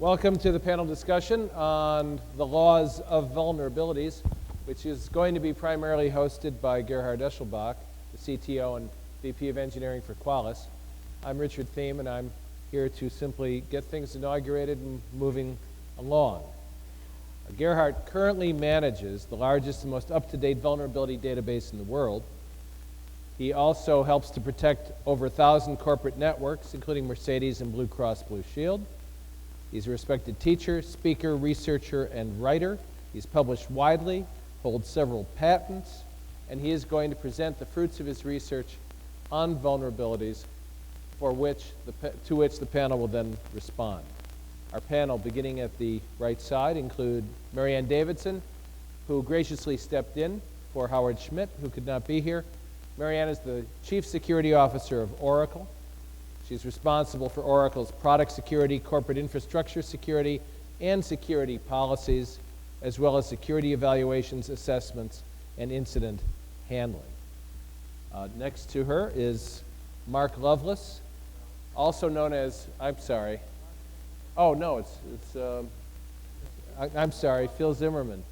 Welcome to the panel discussion on the laws of vulnerabilities, which is going to be primarily hosted by Gerhard Eschelbeck, the CTO and VP of Engineering for Qualys. I'm Richard Thiem, and I'm here to simply get things inaugurated and moving along. Gerhard currently manages the largest and most up-to-date vulnerability database in the world. He also helps to protect over 1,000 corporate networks, including Mercedes and Blue Cross Blue Shield. He's a respected teacher, speaker, researcher, and writer. He's published widely, holds several patents, and he is going to present the fruits of his research on vulnerabilities to which the panel will then respond. Our panel, beginning at the right side, include Marianne Davidson, who graciously stepped in for Howard Schmidt, who could not be here. Marianne is the Chief Security Officer of Oracle. She's responsible for Oracle's product security, corporate infrastructure security, and security policies, as well as security evaluations, assessments, and incident handling. Next to her is Mark Lovelace, also known as, I'm sorry, Phil Zimmerman.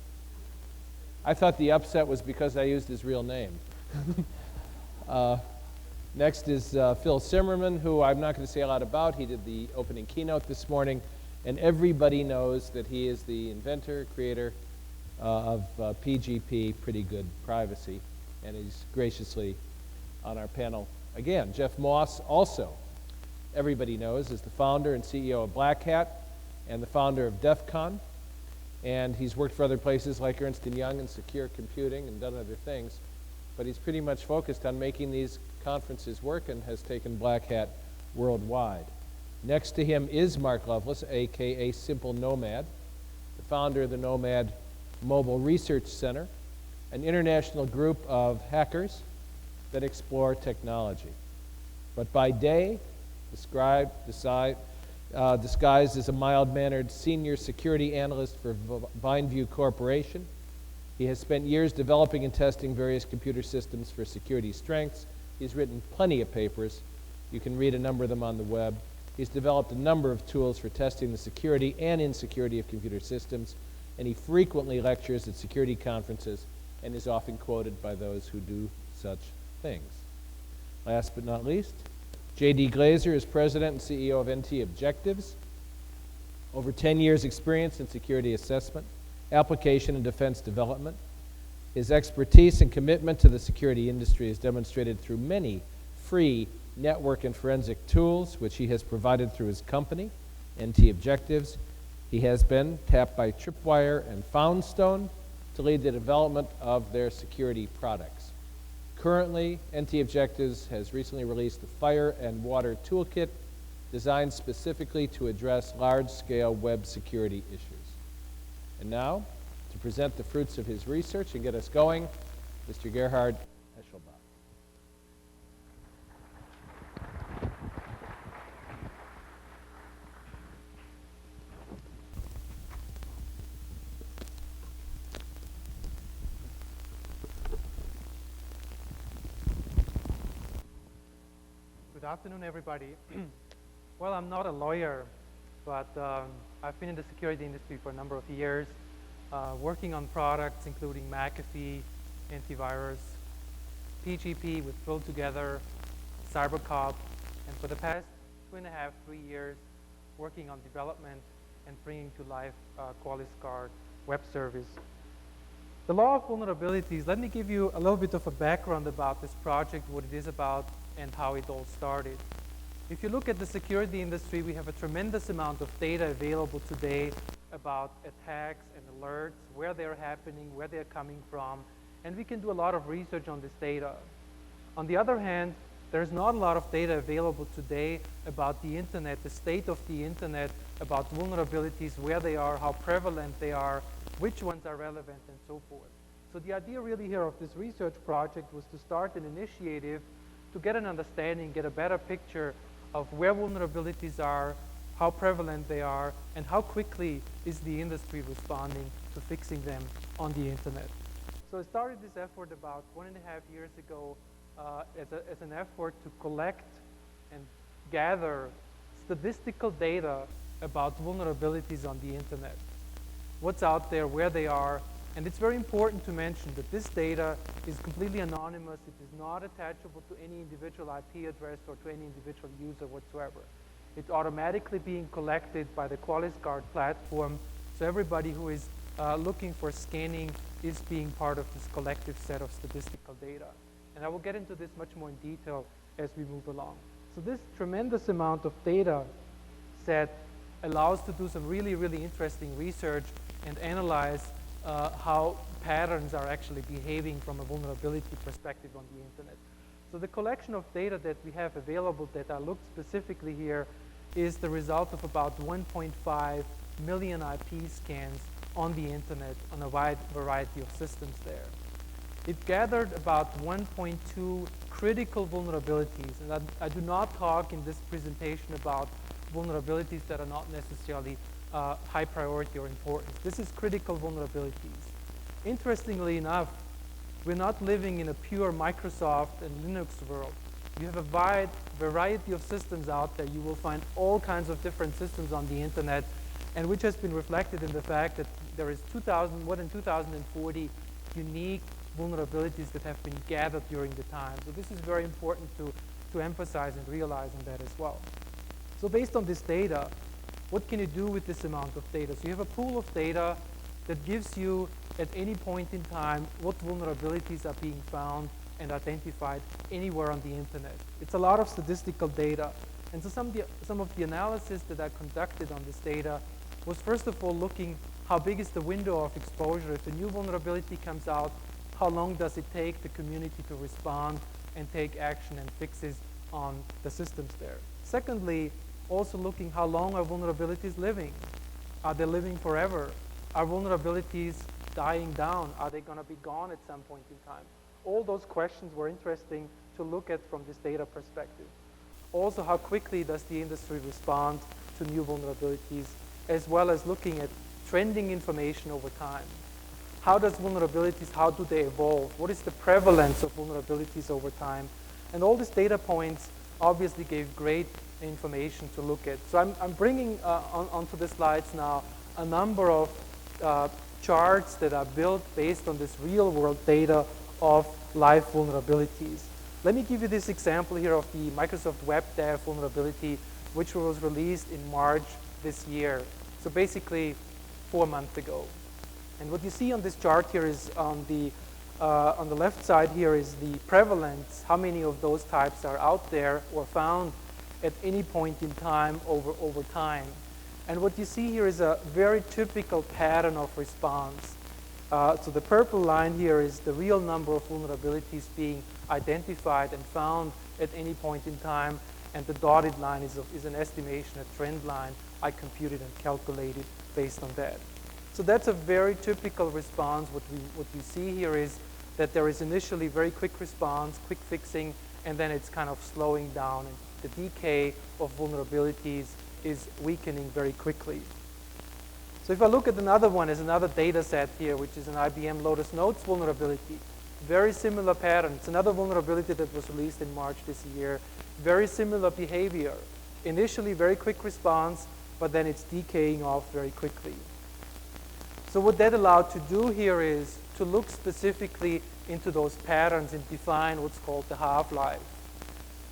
I thought the upset was because I used his real name. Next is Phil Zimmerman, who I'm not going to say a lot about. He did the opening keynote this morning, and everybody knows that he is the inventor, creator of PGP, Pretty Good Privacy, and he's graciously on our panel again. Jeff Moss, also everybody knows, is the founder and CEO of Black Hat and the founder of DEF CON, and he's worked for other places like Ernst & Young and Secure Computing and done other things, but he's pretty much focused on making these conferences work and has taken Black Hat worldwide. Next to him is Mark Lovelace, aka Simple Nomad, the founder of the Nomad Mobile Research Center, an international group of hackers that explore technology. But by day, disguised as a mild-mannered senior security analyst for Vineview Corporation, he has spent years developing and testing various computer systems for security strengths. He's written plenty of papers. You can read a number of them on the web. He's developed a number of tools for testing the security and insecurity of computer systems, and he frequently lectures at security conferences and is often quoted by those who do such things. Last but not least, J.D. Glazer is president and CEO of NT Objectives. Over 10 years experience in security assessment, application and defense development. His expertise and commitment to the security industry is demonstrated through many free network and forensic tools, which he has provided through his company, NT Objectives. He has been tapped by Tripwire and Foundstone to lead the development of their security products. Currently, NT Objectives has recently released the Fire and Water Toolkit designed specifically to address large-scale web security issues. And now, to present the fruits of his research and get us going, Mr. Gerhard Eschelbeck. Good afternoon, everybody. Well, I'm not a lawyer, but I've been in the security industry for a number of years, working on products including McAfee, antivirus, PGP with Pull Together, CyberCop, and for the past 2.5, 3 years, working on development and bringing to life Qualys Guard web service. The Law of Vulnerabilities, let me give you a little bit of a background about this project, what it is about, and how it all started. If you look at the security industry, we have a tremendous amount of data available today about attacks and alerts, where they're happening, where they're coming from, and we can do a lot of research on this data. On the other hand, there's not a lot of data available today about the internet, the state of the internet, about vulnerabilities, where they are, how prevalent they are, which ones are relevant, and so forth. So the idea really here of this research project was to start an initiative to get an understanding, get a better picture of where vulnerabilities are, how prevalent they are, and how quickly is the industry responding to fixing them on the internet. So I started this effort about 1.5 years ago as an effort to collect and gather statistical data about vulnerabilities on the internet. What's out there, where they are, and it's very important to mention that this data is completely anonymous. It is not attachable to any individual IP address or to any individual user whatsoever. It's automatically being collected by the QualisGuard platform, so everybody who is looking for scanning is being part of this collective set of statistical data. And I will get into this much more in detail as we move along. So this tremendous amount of data set allows to do some really, really interesting research and analyze how patterns are actually behaving from a vulnerability perspective on the internet. So the collection of data that we have available that I looked specifically here is the result of about 1.5 million IP scans on the internet on a wide variety of systems there. It gathered about 1.2 critical vulnerabilities, and I do not talk in this presentation about vulnerabilities that are not necessarily high priority or important. This is critical vulnerabilities. Interestingly enough, we're not living in a pure Microsoft and Linux world. You have a wide variety of systems out there. You will find all kinds of different systems on the internet, and which has been reflected in the fact that there is more than 2,040 unique vulnerabilities that have been gathered during the time. So this is very important to emphasize and realize on that as well. So based on this data, what can you do with this amount of data? So you have a pool of data that gives you at any point in time what vulnerabilities are being found and identified anywhere on the internet. It's a lot of statistical data. And so some of the analysis that I conducted on this data was first of all looking how big is the window of exposure. If a new vulnerability comes out, how long does it take the community to respond and take action and fixes on the systems there? Secondly, also looking how long are vulnerabilities living? Are they living forever? Are vulnerabilities dying down? Are they going to be gone at some point in time? All those questions were interesting to look at from this data perspective. Also, how quickly does the industry respond to new vulnerabilities, as well as looking at trending information over time. How does vulnerabilities, how do they evolve? What is the prevalence of vulnerabilities over time? And all these data points obviously gave great information to look at. So I'm bringing onto the slides now a number of charts that are built based on this real world data of live vulnerabilities. Let me give you this example here of the Microsoft Web Dev vulnerability, which was released in March this year. So basically 4 months ago. And what you see on this chart here is on the left side here is the prevalence, how many of those types are out there or found at any point in time over time. And what you see here is a very typical pattern of response. So the purple line here is the real number of vulnerabilities being identified and found at any point in time, and the dotted line is an estimation, a trend line I computed and calculated based on that. So that's a very typical response. What we see here is that there is initially very quick response, quick fixing, and then it's kind of slowing down, and the decay of vulnerabilities is weakening very quickly. So if I look at another one as another data set here, which is an IBM Lotus Notes vulnerability, very similar pattern. It's another vulnerability that was released in March this year. Very similar behavior. Initially very quick response, but then it's decaying off very quickly. So what that allowed to do here is to look specifically into those patterns and define what's called the half-life.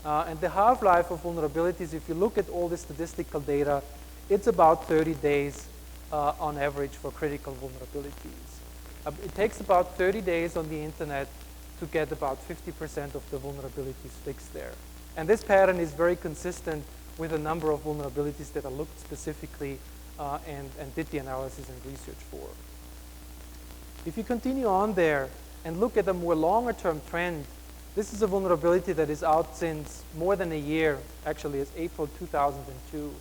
And the half-life of vulnerabilities, if you look at all the statistical data, it's about 30 days on average for critical vulnerabilities. It takes about 30 days on the internet to get about 50% of the vulnerabilities fixed there. And this pattern is very consistent with a number of vulnerabilities that I looked specifically and did the analysis and research for. If you continue on there and look at a more longer-term trend, this is a vulnerability that is out since more than a year, actually it's April 2002.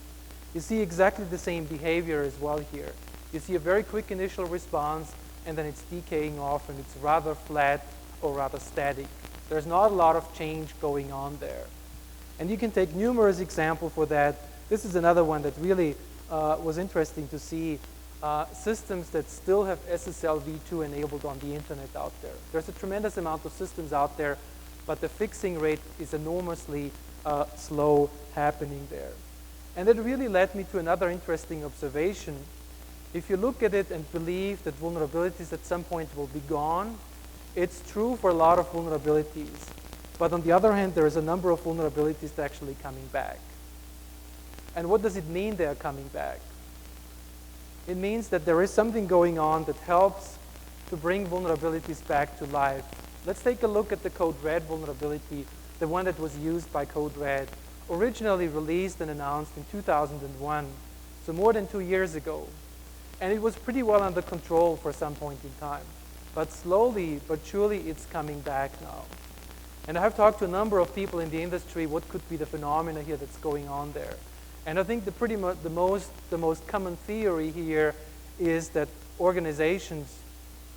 You see exactly the same behavior as well here. You see a very quick initial response, and then it's decaying off, and it's rather flat or rather static. There's not a lot of change going on there. And you can take numerous examples for that. This is another one that really was interesting to see. Systems that still have SSL v2 enabled on the internet out there. There's a tremendous amount of systems out there, but the fixing rate is enormously slow happening there. And it really led me to another interesting observation. If you look at it and believe that vulnerabilities at some point will be gone, it's true for a lot of vulnerabilities. But on the other hand, there is a number of vulnerabilities that are actually coming back. And what does it mean they are coming back? It means that there is something going on that helps to bring vulnerabilities back to life. Let's take a look at the Code Red vulnerability, the one that was used by Code Red, originally released and announced in 2001, so more than 2 years ago. And it was pretty well under control for some point in time. But slowly but surely it's coming back now. And I have talked to a number of people in the industry what could be the phenomena here that's going on there. And I think the most common theory here is that organizations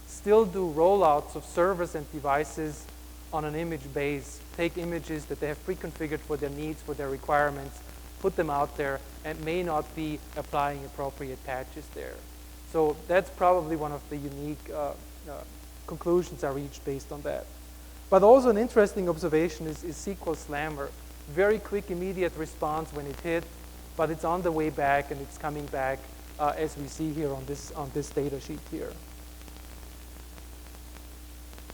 still do rollouts of servers and devices on an image base, take images that they have pre-configured for their needs, for their requirements, put them out there, and may not be applying appropriate patches there. So that's probably one of the unique conclusions I reached based on that. But also an interesting observation is SQL Slammer. Very quick, immediate response when it hit, but it's on the way back and it's coming back as we see here on this data sheet here.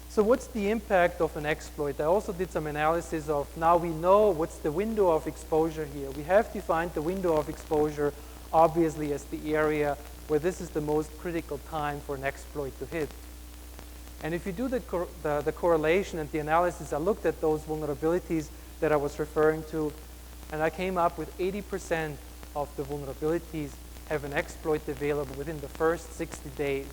So what's the impact of an exploit? I also did some analysis of, now we know what's the window of exposure here. We have defined the window of exposure obviously as the area where this is the most critical time for an exploit to hit. And if you do the correlation and the analysis, I looked at those vulnerabilities that I was referring to, and I came up with 80% of the vulnerabilities have an exploit available within the first 60 days.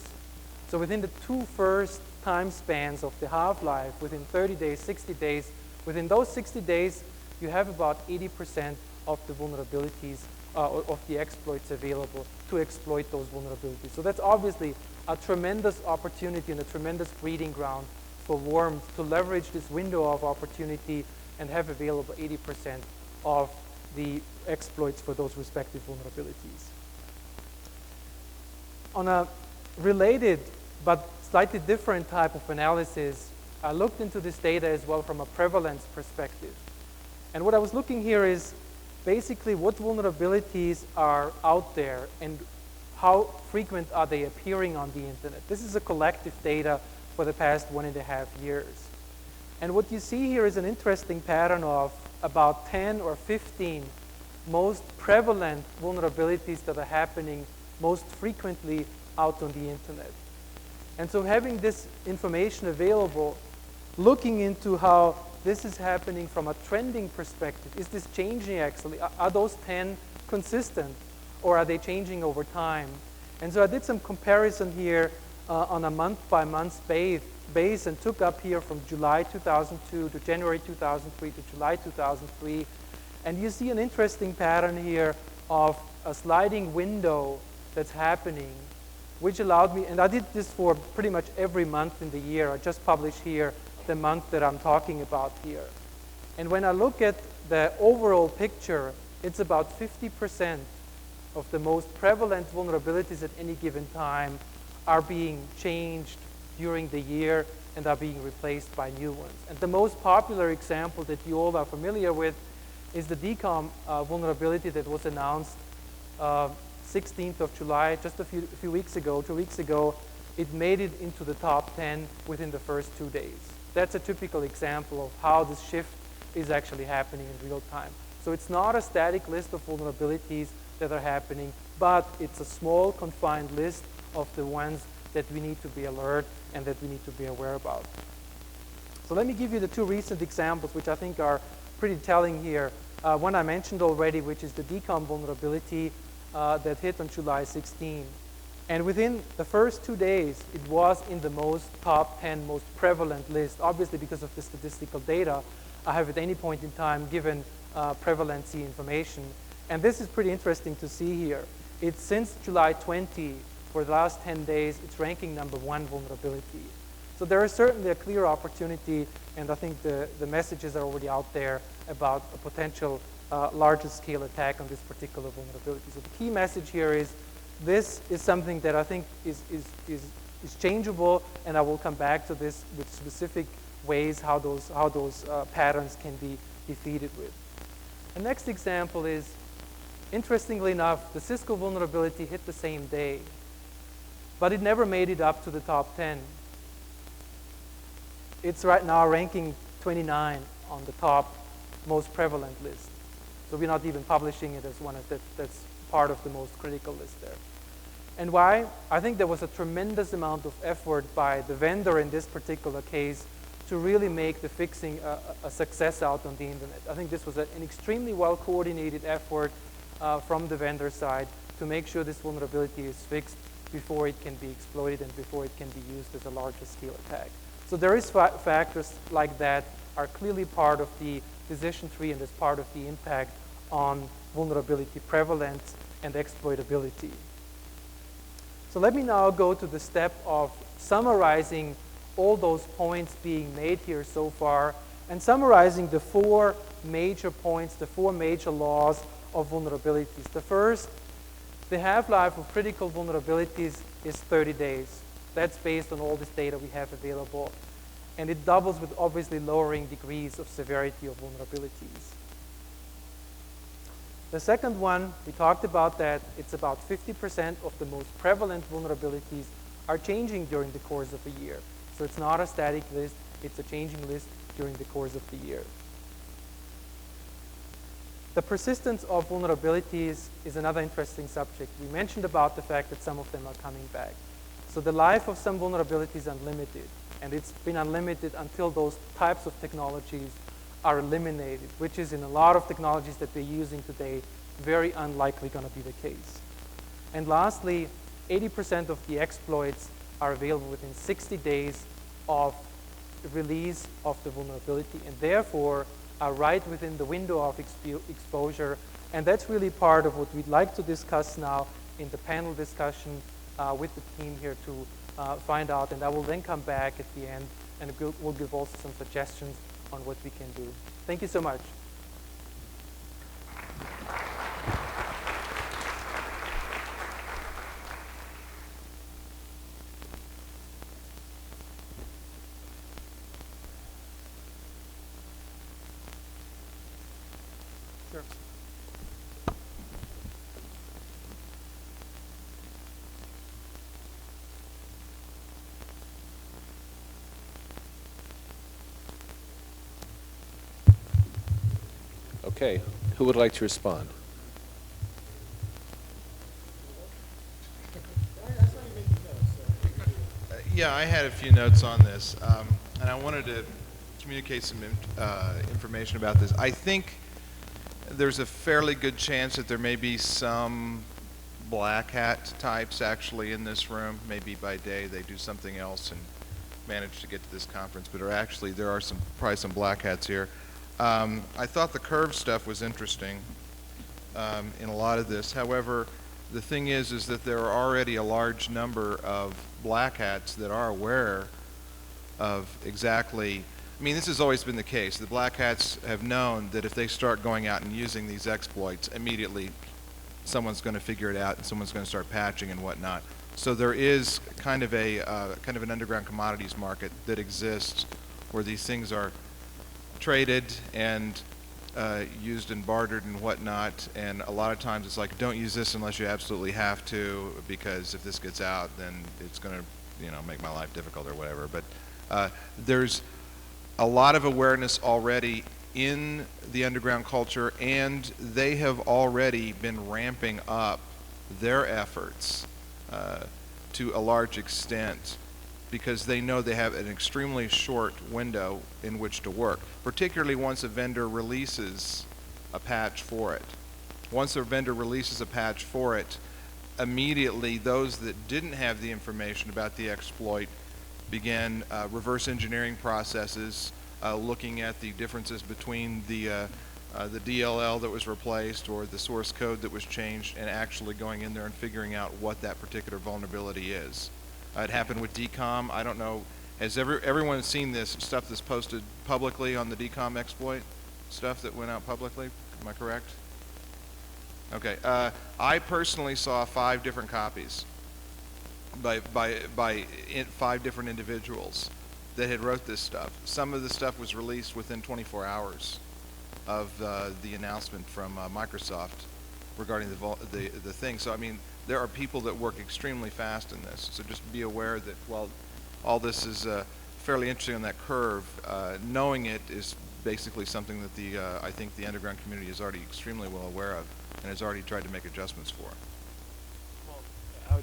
So within the 2 first time spans of the half-life, within 30 days, 60 days, within those 60 days, you have about 80% of the vulnerabilities, of the exploits available to exploit those vulnerabilities. So that's obviously a tremendous opportunity and a tremendous breeding ground for worms to leverage this window of opportunity and have available 80% of the exploits for those respective vulnerabilities. On a related but slightly different type of analysis, I looked into this data as well from a prevalence perspective. And what I was looking here is basically what vulnerabilities are out there and how frequent are they appearing on the internet. This is a collective data for the past 1.5 years. And what you see here is an interesting pattern of about 10 or 15 most prevalent vulnerabilities that are happening most frequently out on the internet. And so having this information available, looking into how this is happening from a trending perspective, is this changing actually? Are those 10 consistent or are they changing over time? And so I did some comparison here on a month-by-month base and took up here from July 2002 to January 2003 to July 2003. And you see an interesting pattern here of a sliding window that's happening, which allowed me, and I did this for pretty much every month in the year. I just published here the month that I'm talking about here. And when I look at the overall picture, it's about 50% of the most prevalent vulnerabilities at any given time are being changed during the year and are being replaced by new ones. And the most popular example that you all are familiar with is the DCOM vulnerability that was announced 16th of July, just a few weeks ago, 2 weeks ago. It made it into the top 10 within the first 2 days. That's a typical example of how this shift is actually happening in real time. So it's not a static list of vulnerabilities that are happening, but it's a small confined list of the ones that we need to be alert and that we need to be aware about. So let me give you the 2 recent examples, which I think are pretty telling here. One I mentioned already, which is the DCOM vulnerability that hit on July 16. And within the first 2 days, it was in the top 10 most prevalent list. Obviously, because of the statistical data, I have at any point in time given prevalency information. And this is pretty interesting to see here. It's since July 20, for the last 10 days, it's ranking #1 vulnerability. So there is certainly a clear opportunity, and I think the messages are already out there about a potential larger scale attack on this particular vulnerability. So the key message here is this is something that I think is changeable, and I will come back to this with specific ways how those patterns can be defeated with. The next example is Interestingly enough, the Cisco vulnerability hit the same day, but it never made it up to the top 10. It's right now ranking 29 on the top most prevalent list. So we're not even publishing it as one that's part of the most critical list there. And why? I think there was a tremendous amount of effort by the vendor in this particular case to really make the fixing a success out on the internet. I think this was an extremely well-coordinated effort from the vendor side to make sure this vulnerability is fixed before it can be exploited and before it can be used as a larger scale attack. So there is factors like that are clearly part of the decision tree and as part of the impact on vulnerability prevalence and exploitability. So let me now go to the step of summarizing all those points being made here so far and summarizing the 4 major points, the 4 major laws of vulnerabilities. The first, the half-life of critical vulnerabilities is 30 days. That's based on all this data we have available. And it doubles with obviously lowering degrees of severity of vulnerabilities. The second one, we talked about that, it's about 50% of the most prevalent vulnerabilities are changing during the course of a year. So it's not a static list, it's a changing list during the course of the year. The persistence of vulnerabilities is another interesting subject. We mentioned about the fact that some of them are coming back. So the life of some vulnerabilities is unlimited, and it's been unlimited until those types of technologies are eliminated, which is in a lot of technologies that we're using today, very unlikely going to be the case. And lastly, 80% of the exploits are available within 60 days of the release of the vulnerability, and therefore are right within the window of exposure. And that's really part of what we'd like to discuss now in the panel discussion with the team here to find out. And I will then come back at the end and we'll give also some suggestions on what we can do. Thank you so much. Sure. Okay, who would like to respond? Yeah, I had a few notes on this, and I wanted to communicate some information about this. I think there's a fairly good chance that there may be some black hat types actually in this room. Maybe by day they do something else and manage to get to this conference, but there are probably some black hats here. I thought the curve stuff was interesting in a lot of this. However, the thing is that there are already a large number of black hats that are aware of exactly, I mean, this has always been the case. The black hats have known that if they start going out and using these exploits, immediately someone's going to figure it out and someone's going to start patching and whatnot. So there is kind of an underground commodities market that exists where these things are traded and used and bartered and whatnot, and a lot of times it's like, don't use this unless you absolutely have to, because if this gets out, then it's going to, make my life difficult or whatever. But there's a lot of awareness already in the underground culture, and they have already been ramping up their efforts to a large extent, because they know they have an extremely short window in which to work, particularly once a vendor releases a patch for it. Once a vendor releases a patch for it, immediately those that didn't have the information about the exploit began reverse engineering processes, looking at the differences between the DLL that was replaced or the source code that was changed, and actually going in there and figuring out what that particular vulnerability is. It happened with DCOM. I don't know, has everyone seen this stuff that's posted publicly on the DCOM exploit? Stuff that went out publicly, am I correct? Okay, I personally saw 5 different copies by 5 different individuals that had wrote this stuff. Some of the stuff was released within 24 hours of the announcement from Microsoft regarding the thing. So I mean, there are people that work extremely fast in this. So just be aware that while all this is fairly interesting on that curve, knowing it is basically something that I think the underground community is already extremely well aware of and has already tried to make adjustments for. Well,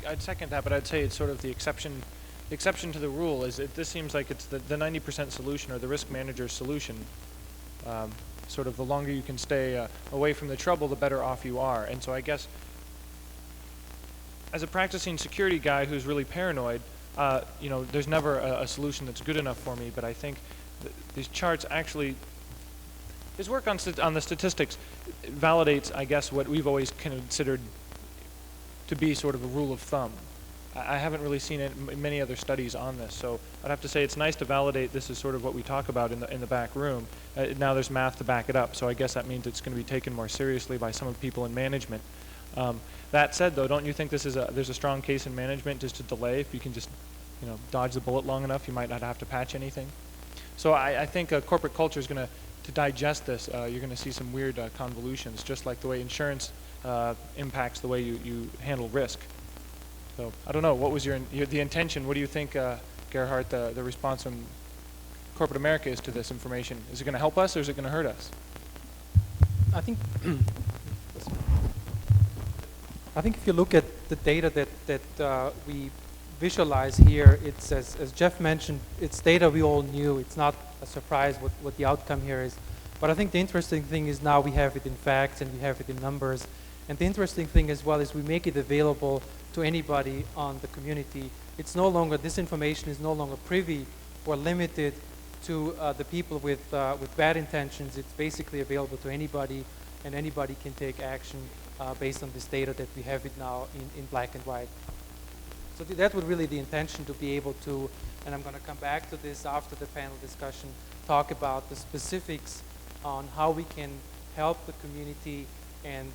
I'd second that, but I'd say it's sort of the exception to the rule. This seems like it's the 90% solution, or the risk manager's solution. Sort of the longer you can stay away from the trouble, the better off you are. And so I guess, as a practicing security guy who's really paranoid, there's never a solution that's good enough for me. But I think these charts actually, his work on the statistics validates, I guess, what we've always considered to be sort of a rule of thumb. I haven't really seen many other studies on this, so I'd have to say it's nice to validate this is sort of what we talk about in the back room. Now there's math to back it up, so I guess that means it's going to be taken more seriously by some of the people in management. That said, though, don't you think there's a strong case in management just to delay? If you can just dodge the bullet long enough, you might not have to patch anything. So I think corporate culture is going to digest this. You're going to see some weird convolutions, just like the way insurance impacts the way you handle risk. So I don't know, what was the intention? What do you think, Gerhard, the response from corporate America is to this information? Is it going to help us, or is it going to hurt us? I think if you look at the data that we visualize here, it's as Jeff mentioned, it's data we all knew. It's not a surprise what the outcome here is. But I think the interesting thing is now we have it in facts and we have it in numbers. And the interesting thing as well is we make it available to anybody on the community. It's no longer, this information is no longer privy or limited to the people with bad intentions. It's basically available to anybody, and anybody can take action based on this data that we have it now in black and white. So that was really the intention, to be able to, and I'm going to come back to this after the panel discussion, talk about the specifics on how we can help the community and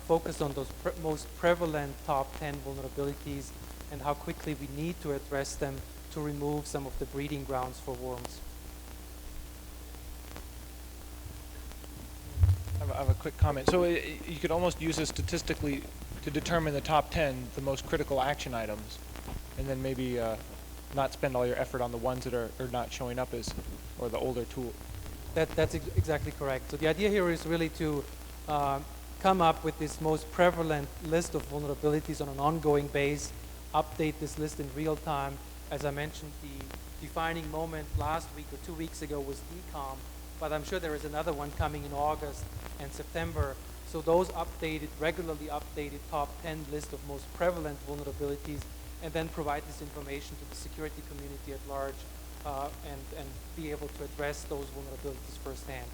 focus on those most prevalent top 10 vulnerabilities and how quickly we need to address them to remove some of the breeding grounds for worms. I have a quick comment. So you could almost use this statistically to determine the top 10, the most critical action items, and then maybe not spend all your effort on the ones that are not showing up or the older tool. That's exactly correct. So the idea here is really to come up with this most prevalent list of vulnerabilities on an ongoing base, update this list in real time. As I mentioned, the defining moment last week or 2 weeks ago was DCOM, but I'm sure there is another one coming in August and September. So those regularly updated top 10 list of most prevalent vulnerabilities, and then provide this information to the security community at large and be able to address those vulnerabilities firsthand.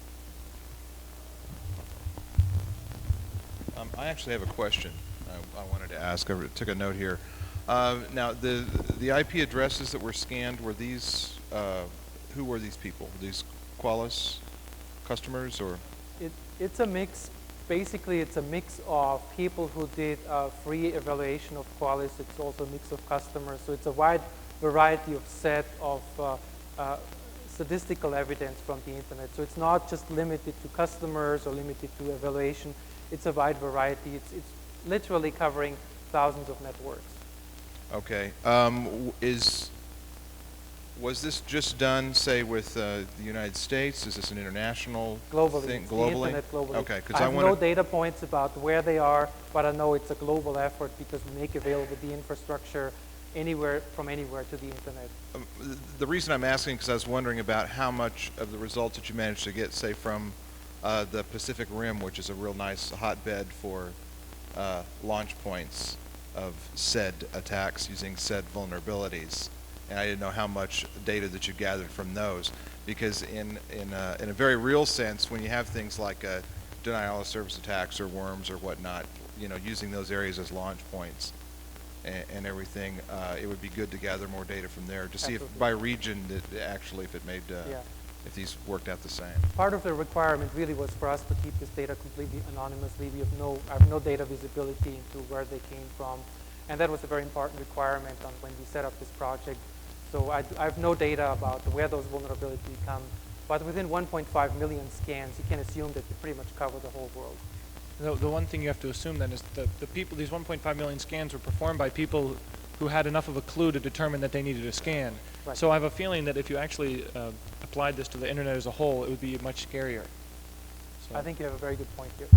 I actually have a question I wanted to ask. I took a note here. Now, the IP addresses that were scanned, were these, who were these people? Were these Qualys customers, or? It's a mix. Basically, it's a mix of people who did a free evaluation of Qualys. It's also a mix of customers. So it's a wide variety of set of statistical evidence from the internet. So it's not just limited to customers or limited to evaluation. It's a wide variety. It's literally covering thousands of networks. Okay. Was this just done, say, with the United States? Is this an international thing? Globally. Globally? The internet globally. Okay. I have no data points about where they are, but I know it's a global effort because we make available the infrastructure from anywhere to the internet. The reason I'm asking, because I was wondering about how much of the results that you managed to get, say, from the Pacific Rim, which is a real nice hotbed for launch points of said attacks using said vulnerabilities. And I didn't know how much data that you gathered from those, because in a very real sense, when you have things like denial of service attacks or worms or whatnot, using those areas as launch points and everything, it would be good to gather more data from there to see if by region if it made if these worked out the same. Part of the requirement really was for us to keep this data completely anonymously. I have no data visibility into where they came from, and that was a very important requirement on when we set up this project. So I have no data about where those vulnerabilities come, but within 1.5 million scans, you can assume that they pretty much cover the whole world. The one thing you have to assume then is the people, these 1.5 million scans were performed by people who had enough of a clue to determine that they needed a scan. Right. So I have a feeling that if you actually applied this to the internet as a whole, it would be much scarier. So. I think you have a very good point here.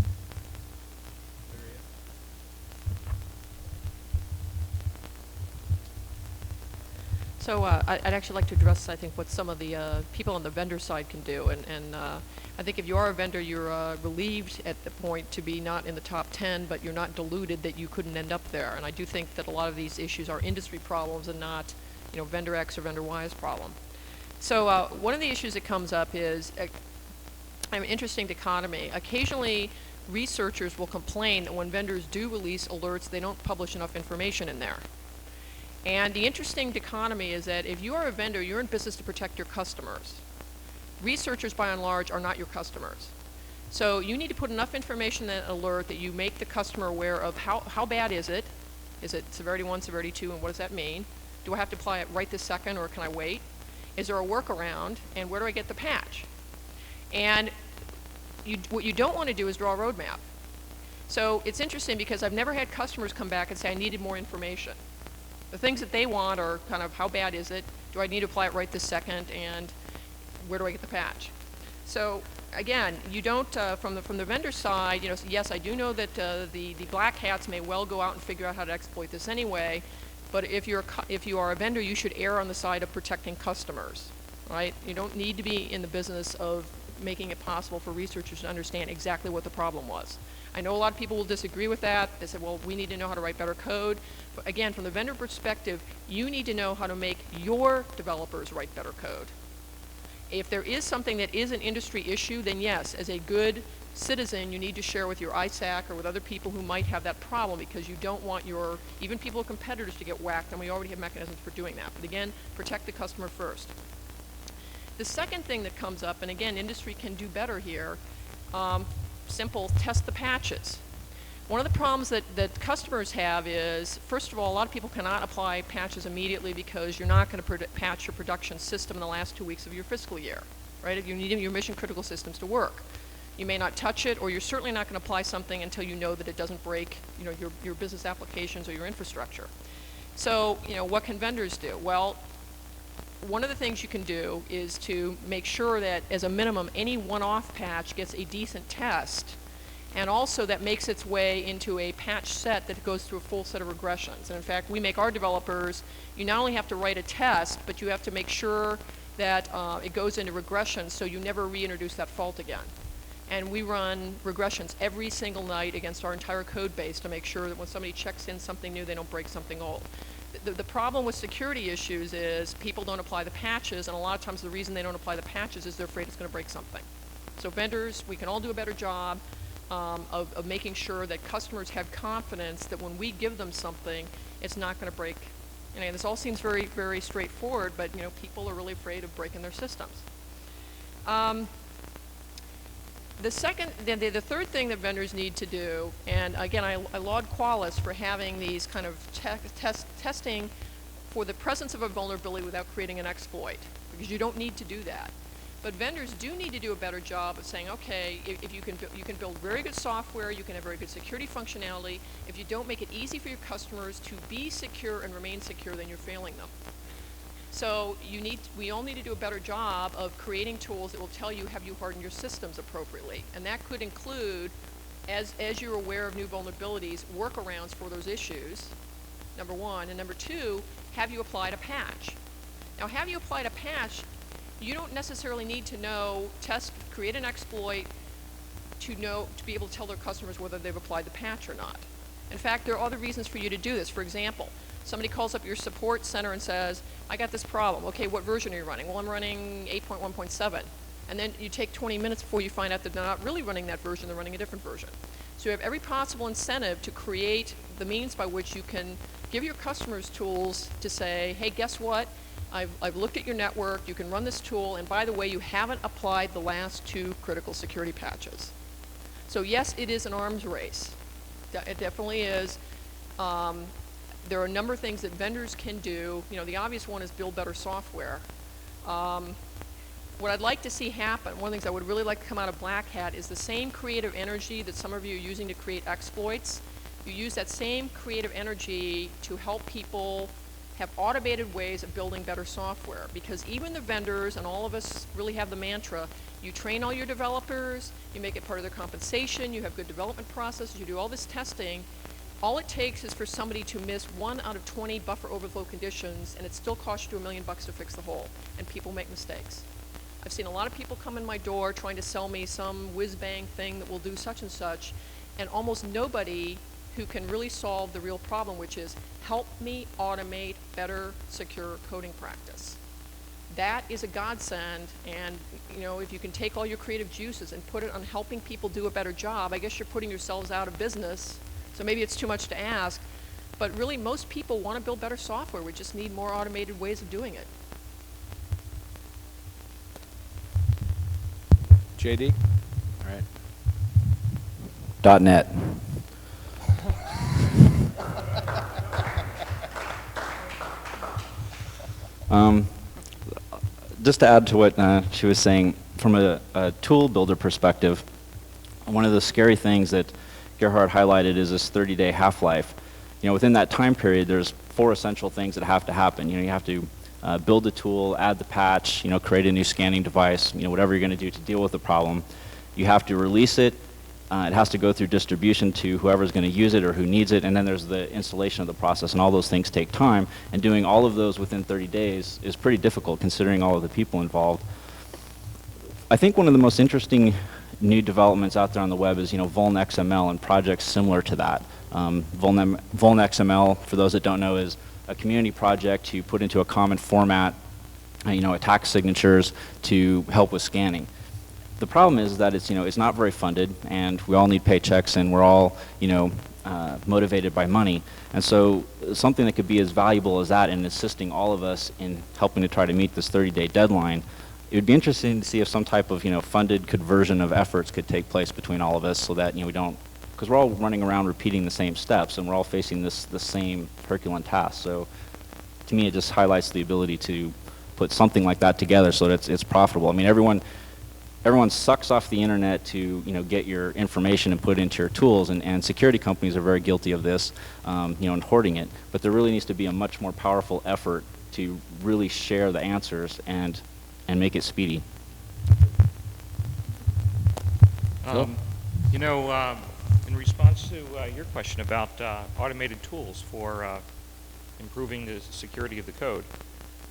So I'd actually like to address, I think, what some of the people on the vendor side can do. And I think if you are a vendor, you're relieved at the point to be not in the top 10, but you're not deluded that you couldn't end up there. And I do think that a lot of these issues are industry problems and not, vendor X or vendor Y's problem. So one of the issues that comes up is an interesting dichotomy. Occasionally, researchers will complain that when vendors do release alerts, they don't publish enough information in there. And the interesting dichotomy is that if you are a vendor, you're in business to protect your customers. Researchers, by and large, are not your customers. So you need to put enough information in an alert that you make the customer aware of how bad is it? Is it severity 1, severity 2, and what does that mean? Do I have to apply it right this second, or can I wait? Is there a workaround, and where do I get the patch? And what you don't want to do is draw a roadmap. So it's interesting because I've never had customers come back and say, I needed more information. The things that they want are kind of how bad is it? Do I need to apply it right this second? And where do I get the patch? So again, you don't from the vendor side. Yes, I do know that the black hats may well go out and figure out how to exploit this anyway. But if you are a vendor, you should err on the side of protecting customers, right? You don't need to be in the business of making it possible for researchers to understand exactly what the problem was. I know a lot of people will disagree with that. They say, well, we need to know how to write better code. But again, from the vendor perspective, you need to know how to make your developers write better code. If there is something that is an industry issue, then yes, as a good citizen, you need to share with your ISAC or with other people who might have that problem, because you don't want even people competitors to get whacked, and we already have mechanisms for doing that. But again, protect the customer first. The second thing that comes up, and again, industry can do better here, simple, test the patches. One of the problems that customers have is, first of all, a lot of people cannot apply patches immediately because you're not going to patch your production system in the last 2 weeks of your fiscal year, right? If you need your mission critical systems to work, you may not touch it, or you're certainly not going to apply something until you know that it doesn't break, your business applications or your infrastructure. So, what can vendors do? Well, one of the things you can do is to make sure that, as a minimum, any one-off patch gets a decent test, and also that makes its way into a patch set that goes through a full set of regressions. And in fact, we make our developers, you not only have to write a test, but you have to make sure that it goes into regressions so you never reintroduce that fault again. And we run regressions every single night against our entire code base to make sure that when somebody checks in something new, they don't break something old. The problem with security issues is people don't apply the patches, and a lot of times the reason they don't apply the patches is they're afraid it's going to break something. So vendors, we can all do a better job of making sure that customers have confidence that when we give them something, it's not going to break. And this all seems very, very straightforward, but people are really afraid of breaking their systems. The third thing that vendors need to do, and again, I laud Qualys for having these kind of testing for the presence of a vulnerability without creating an exploit, because you don't need to do that. But vendors do need to do a better job of saying, okay, if you can build very good software, you can have very good security functionality. If you don't make it easy for your customers to be secure and remain secure, then you're failing them. So we all need to do a better job of creating tools that will tell you, have you hardened your systems appropriately? And that could include, as you're aware of new vulnerabilities, workarounds for those issues, number one. And number two, have you applied a patch? Now, have you applied a patch? You don't necessarily need to create an exploit to be able to tell their customers whether they've applied the patch or not. In fact, there are other reasons for you to do this. For example, somebody calls up your support center and says, I got this problem. Okay, what version are you running? Well, I'm running 8.1.7. And then you take 20 minutes before you find out that they're not really running that version, they're running a different version. So you have every possible incentive to create the means by which you can give your customers tools to say, hey, guess what? I've looked at your network, you can run this tool, and by the way, you haven't applied the last 2 critical security patches. So yes, it is an arms race. It definitely is. There are a number of things that vendors can do. The obvious one is build better software. what I'd like to see happen, one of the things I would really like to come out of Black Hat is the same creative energy that some of you are using to create exploits. You use that same creative energy to help people have automated ways of building better software, because even the vendors and all of us really have the mantra, you train all your developers, you make it part of their compensation, you have good development processes, you do all this testing. All it takes is for somebody to miss 1 out of 20 buffer overflow conditions, and it still costs you $1 million to fix the hole, and people make mistakes. I've seen a lot of people come in my door trying to sell me some whiz-bang thing that will do such and such, and almost nobody who can really solve the real problem, which is help me automate better, secure coding practice. That is a godsend, and you know, if you can take all your creative juices and put it on helping people do a better job, I guess you're putting yourselves out of business. So maybe it's too much to ask, but really most people want to build better software. We just need more automated ways of doing it. JD? All right. .NET. Just to add to what she was saying, from a tool builder perspective, one of the scary things that Gerhard highlighted is this 30-day half-life. You know, within that time period, there's 4 essential things that have to happen. You know, you have to build the tool, add the patch, you know, create a new scanning device, you know, whatever you're going to do to deal with the problem. You have to release it. It has to go through distribution to whoever's going to use it or who needs it, and then there's the installation of the process, and all those things take time, and doing all of those within 30 days is pretty difficult considering all of the people involved. I think one of the most interesting new developments out there on the web is, you know, VulnXML and projects similar to that. VulnXML, for those that don't know, is a community project to put into a common format, you know, attack signatures to help with scanning. The problem is that it's, you know, it's not very funded, and we all need paychecks, and we're all, you know, motivated by money. And so something that could be as valuable as that in assisting all of us in helping to try to meet this 30-day deadline, it would be interesting to see if some type of, you know, funded conversion of efforts could take place between all of us, so that, you know, we don't, because we're all running around repeating the same steps, and we're all facing the same Herculean task. So to me, it just highlights the ability to put something like that together so that it's profitable. I mean, everyone sucks off the internet to, you know, get your information and put it into your tools, and security companies are very guilty of this, you know, and hoarding it. But there really needs to be a much more powerful effort to really share the answers and make it speedy. You know, in response to your question about automated tools for improving the security of the code,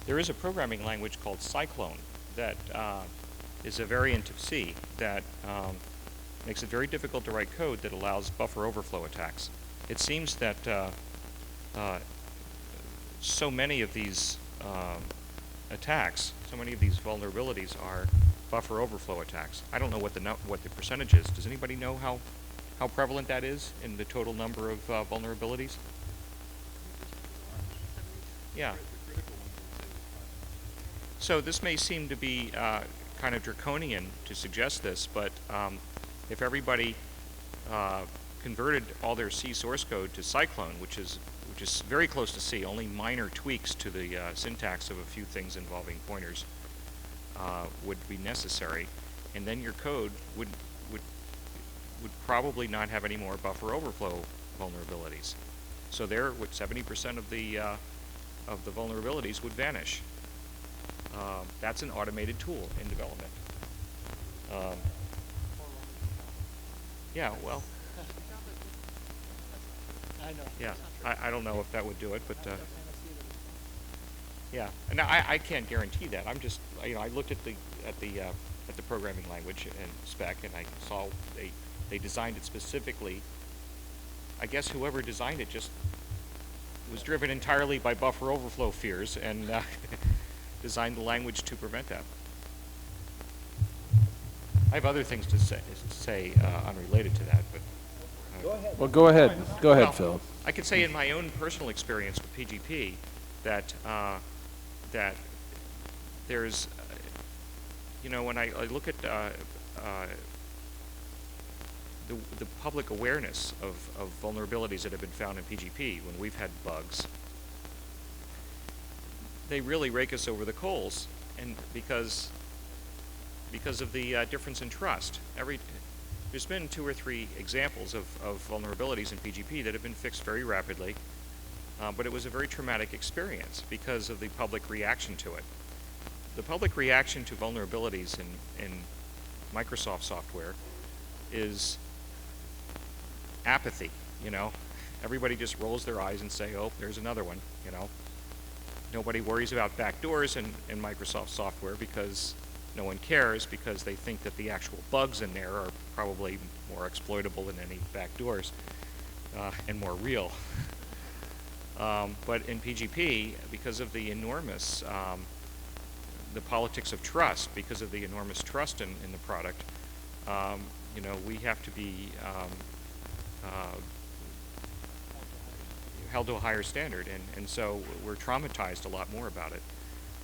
there is a programming language called Cyclone that is a variant of C that makes it very difficult to write code that allows buffer overflow attacks. It seems that so many of these attacks, so many of these vulnerabilities are buffer overflow attacks. I don't know what the percentage is. Does anybody know how prevalent that is in the total number of vulnerabilities? Yeah. So this may seem to be kind of draconian to suggest this, but if everybody converted all their C source code to Cyclone, which is very close to C, only minor tweaks to the syntax of a few things involving pointers would be necessary, and then your code would probably not have any more buffer overflow vulnerabilities. So there, 70% of the vulnerabilities would vanish. That's an automated tool in development. Yeah, well. Yeah, I don't know if that would do it, but yeah, and I can't guarantee that. I'm just, you know, I looked at the programming language and spec, and I saw they designed it specifically. I guess whoever designed it just was driven entirely by buffer overflow fears and designed the language to prevent that. I have other things to say unrelated to that, but. Go ahead. Well, go ahead. Go ahead, Phil. I could say in my own personal experience with PGP that that there's, you know, when I look at the public awareness of vulnerabilities that have been found in PGP when we've had bugs, they really rake us over the coals, and because because of the difference in trust. There's been 2 or 3 examples of vulnerabilities in PGP that have been fixed very rapidly, but it was a very traumatic experience because of the public reaction to it. The public reaction to vulnerabilities in Microsoft software is apathy, you know. Everybody just rolls their eyes and say, oh, there's another one, you know. Nobody worries about backdoors in Microsoft software because no one cares, because they think that the actual bugs in there are probably more exploitable than any backdoors and more real. But in PGP, because of the enormous, the politics of trust, because of the enormous trust in the product, you know, we have to be held to a higher standard, and so we're traumatized a lot more about it.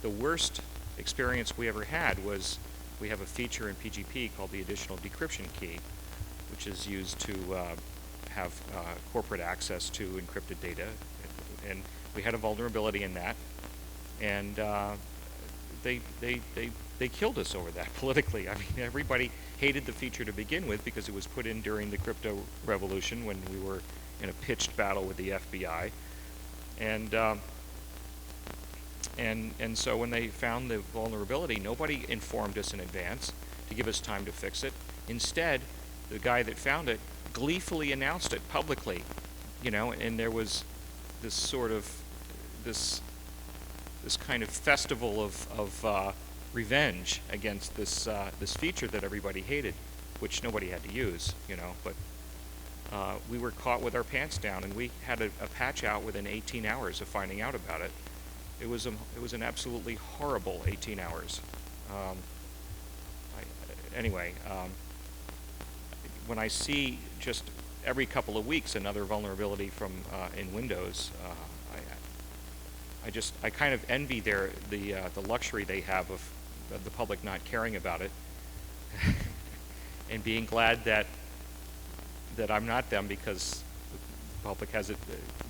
The worst experience we ever had was, we have a feature in PGP called the additional decryption key, which is used to have corporate access to encrypted data, and we had a vulnerability in that, and they killed us over that politically. I mean, everybody hated the feature to begin with because it was put in during the crypto revolution when we were in a pitched battle with the FBI, and so when they found the vulnerability, nobody informed us in advance to give us time to fix it. Instead, the guy that found it gleefully announced it publicly, you know, and there was this sort of this kind of festival of revenge against this feature that everybody hated, which nobody had to use, you know, but we were caught with our pants down, and we had a patch out within 18 hours of finding out about it. It was an absolutely horrible 18 hours. Anyway, when I see just every couple of weeks another vulnerability from in Windows, I kind of envy the luxury they have of the public not caring about it, and being glad that I'm not them, because the public has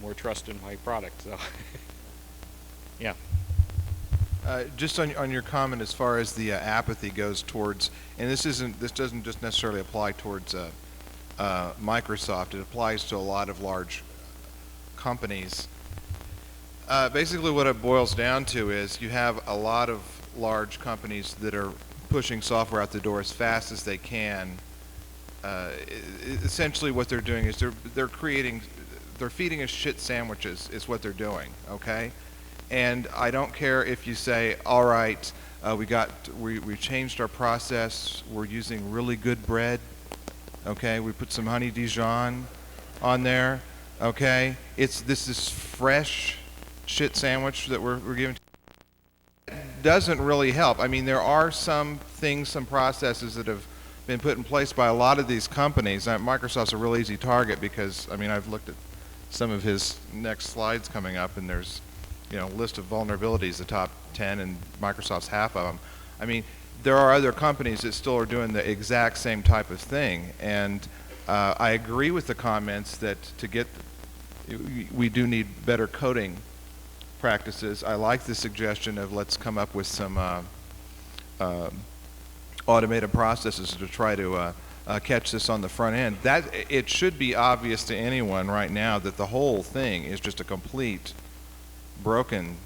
more trust in my product. So, yeah. Just on your comment as far as the apathy goes towards, and this doesn't just necessarily apply towards Microsoft. It applies to a lot of large companies. Basically, what it boils down to is you have a lot of large companies that are pushing software out the door as fast as they can. Essentially, what they're doing is they're feeding us shit sandwiches is what they're doing. Okay. And I don't care if you say, all right, we changed our process, we're using really good bread, okay, we put some honey Dijon on there, okay, this is fresh shit sandwich that we're giving. It doesn't really help. I mean, there are some things, some processes that have been put in place by a lot of these companies. Microsoft's a real easy target because, I mean, I've looked at some of his next slides coming up, and there's, you know, list of vulnerabilities, the top 10, and Microsoft's half of them. I mean, there are other companies that still are doing the exact same type of thing, and I agree with the comments that we do need better coding practices. I like the suggestion of let's come up with some automated processes to try to catch this on the front end. It should be obvious to anyone right now that the whole thing is just a complete broken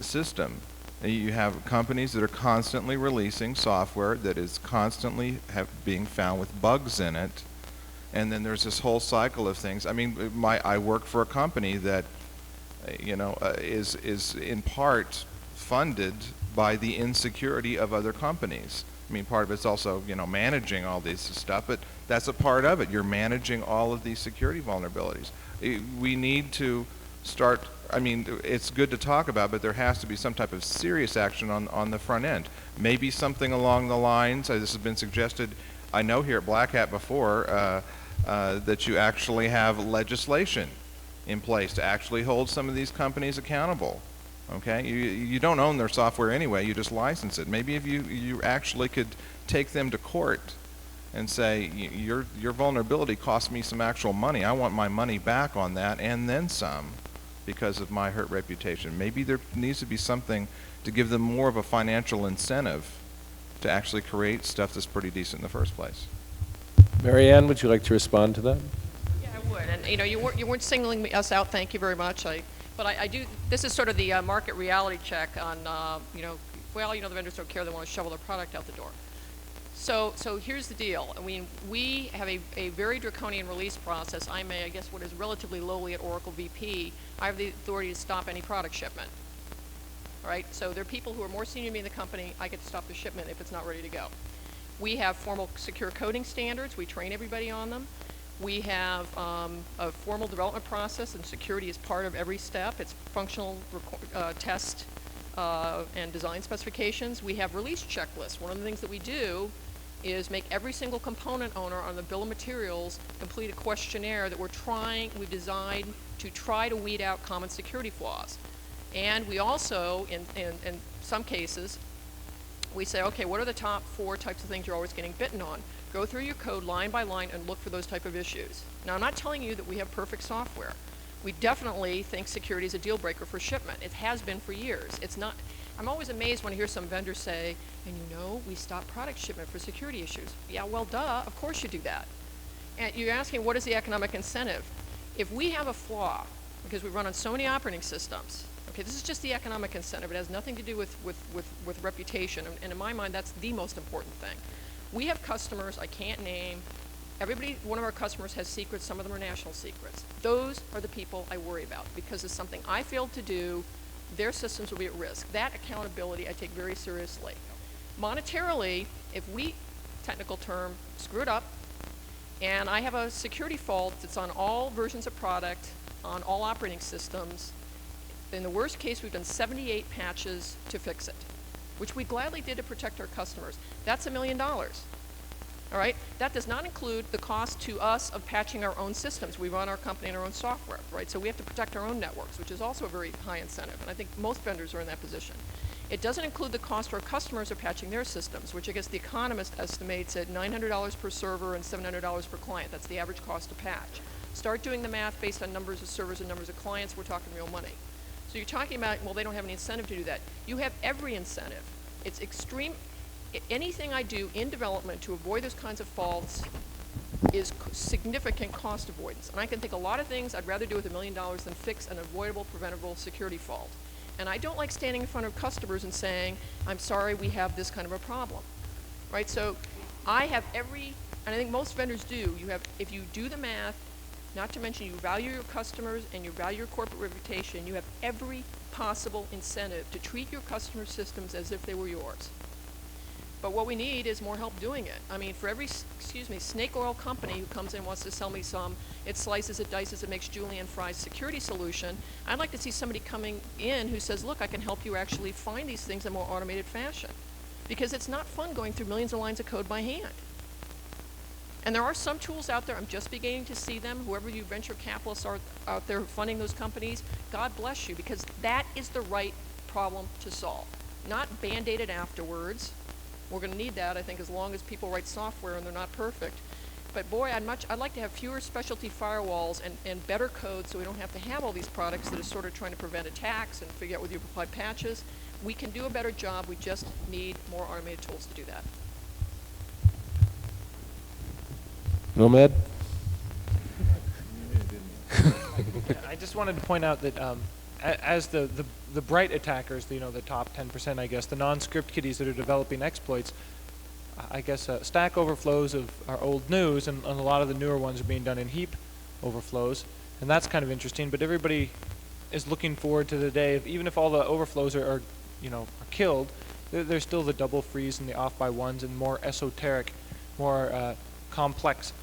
system. You have companies that are constantly releasing software that is constantly being found with bugs in it, and then there's this whole cycle of things. I mean, I work for a company that, you know, is in part funded by the insecurity of other companies. I mean, part of it's also, you know, managing all this stuff, but that's a part of it. You're managing all of these security vulnerabilities. We need to start, I mean, it's good to talk about, but there has to be some type of serious action on the front end. Maybe something along the lines, this has been suggested, I know here at Black Hat before, that you actually have legislation in place to actually hold some of these companies accountable. Okay, you don't own their software anyway, you just license it. Maybe if you actually could take them to court and say, your vulnerability cost me some actual money, I want my money back on that and then some, because of my hurt reputation. Maybe there needs to be something to give them more of a financial incentive to actually create stuff that's pretty decent in the first place. Mary Ann, would you like to respond to that? Yeah, I would. And you weren't singling us out. Thank you very much. But I do. This is sort of the market reality check on the vendors don't care. They want to shovel their product out the door. So here's the deal. I mean, we have a very draconian release process. I guess what is relatively lowly at Oracle VP, I have the authority to stop any product shipment. All right. So there are people who are more senior than me in the company. I get to stop the shipment if it's not ready to go. We have formal secure coding standards. We train everybody on them. We have a formal development process, and security is part of every step. It's functional test and design specifications. We have release checklists. One of the things that we do is make every single component owner on the bill of materials complete a questionnaire that we've designed to try to weed out common security flaws. And we also, in some cases, we say, okay, what are the top 4 types of things you're always getting bitten on? Go through your code line by line and look for those type of issues. Now, I'm not telling you that we have perfect software. We definitely think security is a deal breaker for shipment. It has been for years. It's not. I'm always amazed when I hear some vendors say, and we stop product shipment for security issues. Yeah, well, duh, of course you do that. And you're asking, what is the economic incentive? If we have a flaw, because we run on so many operating systems, okay, this is just the economic incentive. It has nothing to do with reputation. And in my mind, that's the most important thing. We have customers I can't name. One of our customers has secrets. Some of them are national secrets. Those are the people I worry about, because it's something I failed to do. Their systems will be at risk. That accountability I take very seriously. Monetarily, if we, technical term, screw it up, and I have a security fault that's on all versions of product, on all operating systems, in the worst case, we've done 78 patches to fix it, which we gladly did to protect our customers. That's $1 million. All right? That does not include the cost to us of patching our own systems. We run our company and our own software, right? So we have to protect our own networks, which is also a very high incentive, and I think most vendors are in that position. It doesn't include the cost to our customers of patching their systems, which I guess The Economist estimates at $900 per server and $700 per client. That's the average cost to patch. Start doing the math based on numbers of servers and numbers of clients, we're talking real money. So you're talking about, well, they don't have any incentive to do that. You have every incentive. It's extreme. Anything I do in development to avoid those kinds of faults is significant cost avoidance. And I can think a lot of things I'd rather do with $1 million than fix an avoidable, preventable security fault. And I don't like standing in front of customers and saying, I'm sorry, we have this kind of a problem. Right? So I have and I think most vendors do, if you do the math, not to mention you value your customers and you value your corporate reputation, you have every possible incentive to treat your customer systems as if they were yours. But what we need is more help doing it. I mean, for every, snake oil company who comes in and wants to sell me it slices, it dices, it makes julienne fries security solution, I'd like to see somebody coming in who says, look, I can help you actually find these things in a more automated fashion. Because it's not fun going through millions of lines of code by hand. And there are some tools out there, I'm just beginning to see them. Whoever you venture capitalists are out there funding those companies, God bless you, because that is the right problem to solve. Not band-aided afterwards. We're going to need that, I think, as long as people write software and they're not perfect. But boy, I'd like to have fewer specialty firewalls and better code so we don't have to have all these products that are sort of trying to prevent attacks and figure out whether you apply patches. We can do a better job. We just need more automated tools to do that. Nomad? I just wanted to point out that as the bright attackers, the top 10%, I guess, the non-script kiddies that are developing exploits, I guess Stack Overflows are old news, and a lot of the newer ones are being done in heap overflows, and that's kind of interesting. But everybody is looking forward to the day of, even if all the overflows are killed, there's still the double freeze and the off by ones and more esoteric, more complex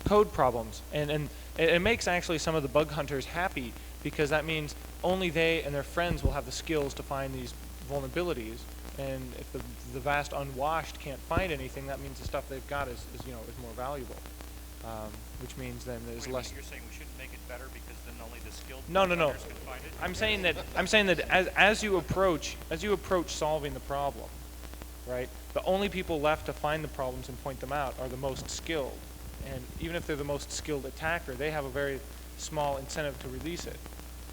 code problems, and it makes actually some of the bug hunters happy, because that means only they and their friends will have the skills to find these vulnerabilities. And if the vast unwashed can't find anything, that means the stuff they've got is more valuable. Which means then there's less. You're saying we shouldn't make it better because then only the skilled No. hunters can find it? I'm saying that as you approach solving the problem, right? The only people left to find the problems and point them out are the most skilled. And even if they're the most skilled attacker, they have a very small incentive to release it.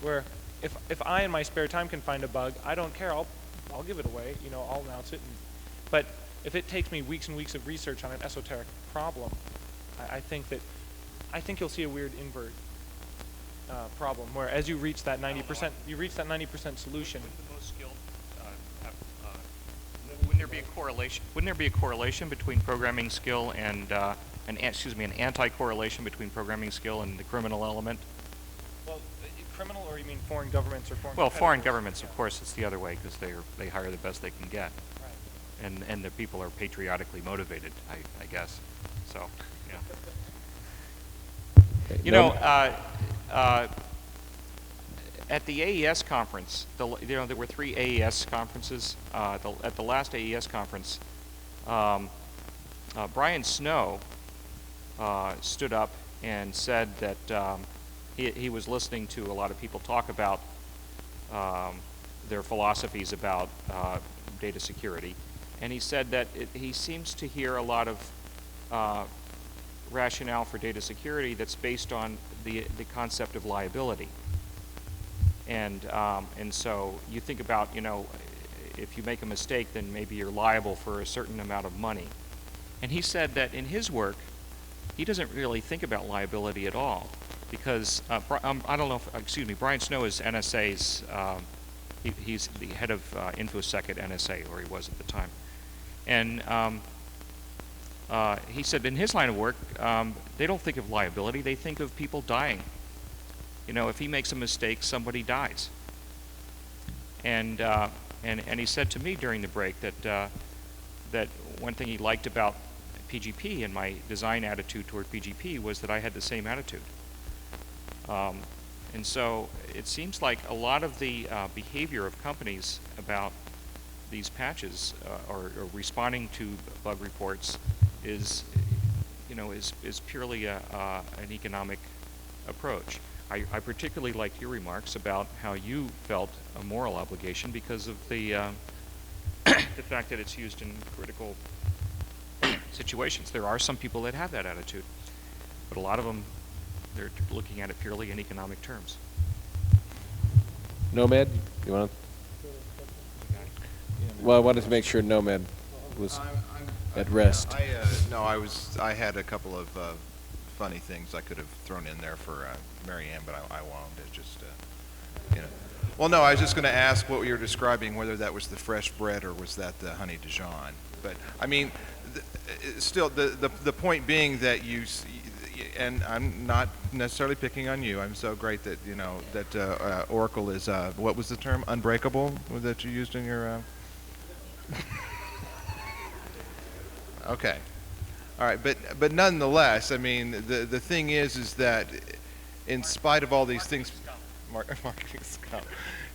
Where if I in my spare time can find a bug, I don't care. I'll give it away. I'll announce it. But if it takes me weeks and weeks of research on an esoteric problem, I think you'll see a weird invert problem where as you reach that 90%, you reach that 90% solution. Wouldn't the most skilled wouldn't there be a correlation? Wouldn't there be a correlation between programming skill and an anti-correlation between programming skill and the criminal element? Well, criminal, or you mean foreign governments or foreign? Well, foreign competitors? governments, of course, it's the other way because they hire the best they can get, Right. and the people are patriotically motivated, I guess. So, yeah. Okay, You know, at the AES conference, there were 3 AES conferences. At the last AES conference, Brian Snow stood up and said that he was listening to a lot of people talk about their philosophies about data security, and he said that he seems to hear a lot of rationale for data security that's based on the concept of liability. And so you think about, if you make a mistake, then maybe you're liable for a certain amount of money. And he said that in his work, he doesn't really think about liability at all, because I don't know if, Brian Snow is NSA's, he's the head of InfoSec at NSA, or he was at the time. And he said in his line of work, they don't think of liability, they think of people dying. If he makes a mistake, somebody dies. And he said to me during the break that one thing he liked about PGP and my design attitude toward PGP was that I had the same attitude. And so it seems like a lot of the behavior of companies about these patches or responding to bug reports is purely an economic approach. I particularly like your remarks about how you felt a moral obligation because of the the fact that it's used in critical situations. There are some people that have that attitude, but a lot of them, they're looking at it purely in economic terms. Nomad, you want to? Well, I wanted to make sure Nomad was at rest. I had a couple of funny things I could have thrown in there for Mary Ann, but I won't. It's just, Well, no, I was just going to ask what you were describing, whether that was the fresh bread or was that the honey Dijon. But I mean, still, the point being that and I'm not necessarily picking on you. I'm so great that that Oracle is what was the term, unbreakable, that you used in your. Okay. All right, but nonetheless, I mean, the thing is that in spite of all these things,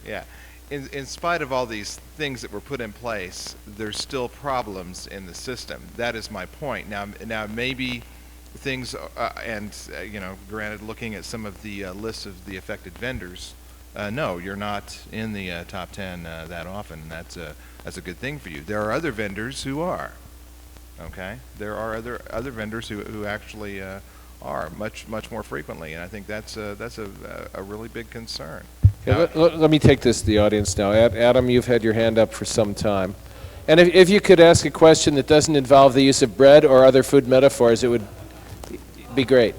yeah, in spite of all these things that were put in place, there's still problems in the system. That is my point. Now maybe things, granted, looking at some of the lists of the affected vendors, no, you're not in the top 10 that often. That's a good thing for you. There are other vendors who are. Okay, there are other vendors who actually are much more frequently, and I think that's a really big concern. Okay, let me take this to the audience now. Adam, you've had your hand up for some time, and if you could ask a question that doesn't involve the use of bread or other food metaphors, it would be great.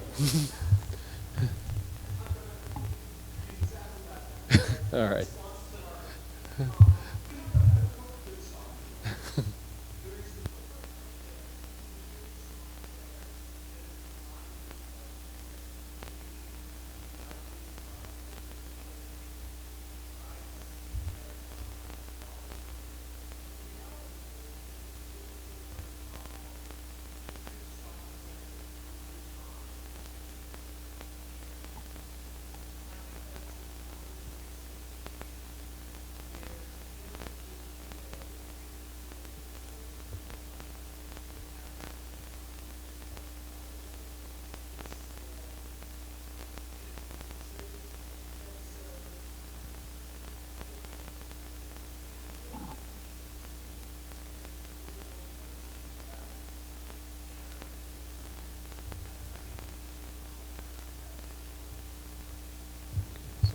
All right.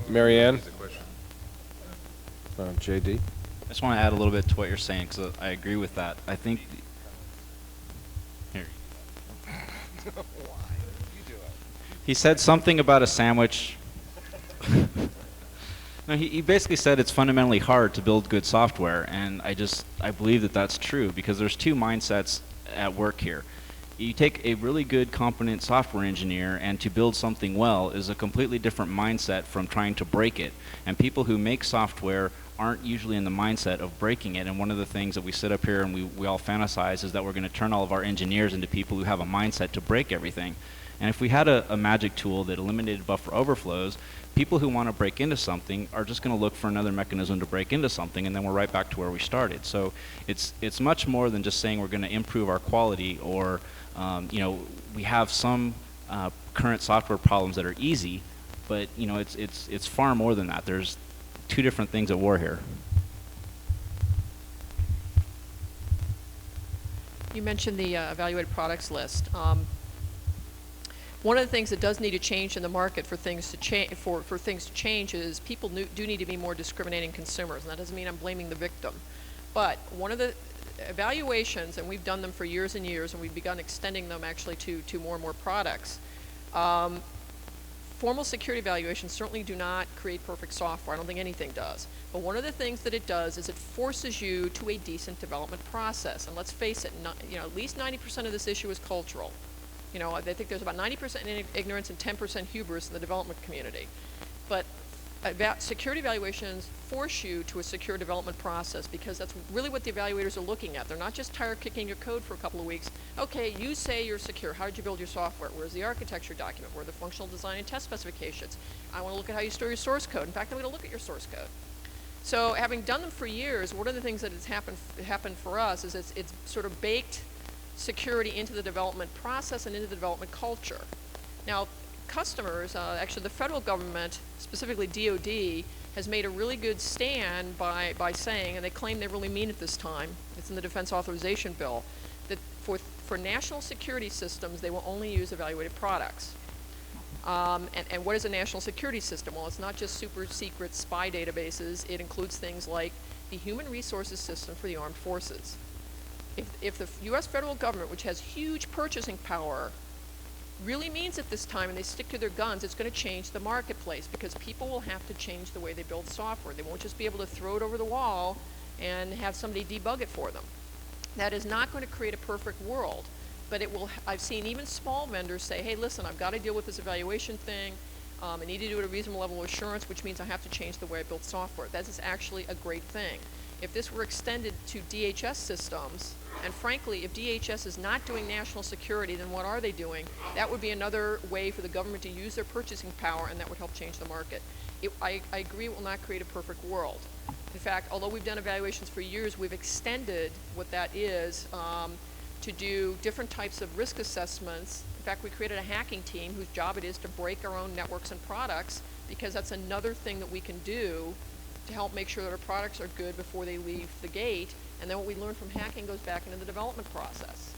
Mary Ann? JD? I just want to add a little bit to what you're saying, because I agree with that. I think He said something about a sandwich. No, he basically said it's fundamentally hard to build good software, and I believe that that's true because there's two mindsets at work here. You take a really good, competent software engineer, and to build something well is a completely different mindset from trying to break it. And people who make software aren't usually in the mindset of breaking it. And one of the things that we sit up here and we all fantasize is that we're going to turn all of our engineers into people who have a mindset to break everything. And if we had a magic tool that eliminated buffer overflows, people who want to break into something are just going to look for another mechanism to break into something, and then we're right back to where we started. So it's much more than just saying we're going to improve our quality, or we have some current software problems that are easy, but it's far more than that. There's two different things at war here. You mentioned the evaluated products list. One of the things that does need to change in the market for things to change is people do need to be more discriminating consumers, and that doesn't mean I'm blaming the victim. But one of the evaluations, and we've done them for years and years, and we've begun extending them actually to more and more products. Formal security evaluations certainly do not create perfect software. I don't think anything does. But one of the things that it does is it forces you to a decent development process. And let's face it, at least 90% of this issue is cultural. I think there's about 90% ignorance and 10% hubris in the development community. But security evaluations force you to a secure development process, because that's really what the evaluators are looking at. They're not just tire kicking your code for a couple of weeks. Okay, you say you're secure. How did you build your software? Where's the architecture document? Where are the functional design and test specifications? I want to look at how you store your source code. In fact, I'm going to look at your source code. So having done them for years, one of the things that has happened for us is it's sort of baked security into the development process and into the development culture. Now, customers, actually the federal government, specifically DoD, has made a really good stand by saying, and they claim they really mean it this time, it's in the Defense Authorization Bill, that for national security systems, they will only use evaluated products. And what is a national security system? Well, it's not just super secret spy databases. It includes things like the human resources system for the armed forces. If the U.S. federal government, which has huge purchasing power, really means it this time and they stick to their guns, it's going to change the marketplace, because people will have to change the way they build software. They won't just be able to throw it over the wall and have somebody debug it for them. That is not going to create a perfect world, but it will. I've seen even small vendors say, hey, listen, I've got to deal with this evaluation thing. I need to do it at a reasonable level of assurance, which means I have to change the way I build software. That is actually a great thing. If this were extended to DHS systems, and frankly, if DHS is not doing national security, then what are they doing? That would be another way for the government to use their purchasing power, and that would help change the market. I agree it will not create a perfect world. In fact, although we've done evaluations for years, we've extended what that is to do different types of risk assessments. In fact, we created a hacking team whose job it is to break our own networks and products, because that's another thing that we can do to help make sure that our products are good before they leave the gate. And then what we learn from hacking goes back into the development process.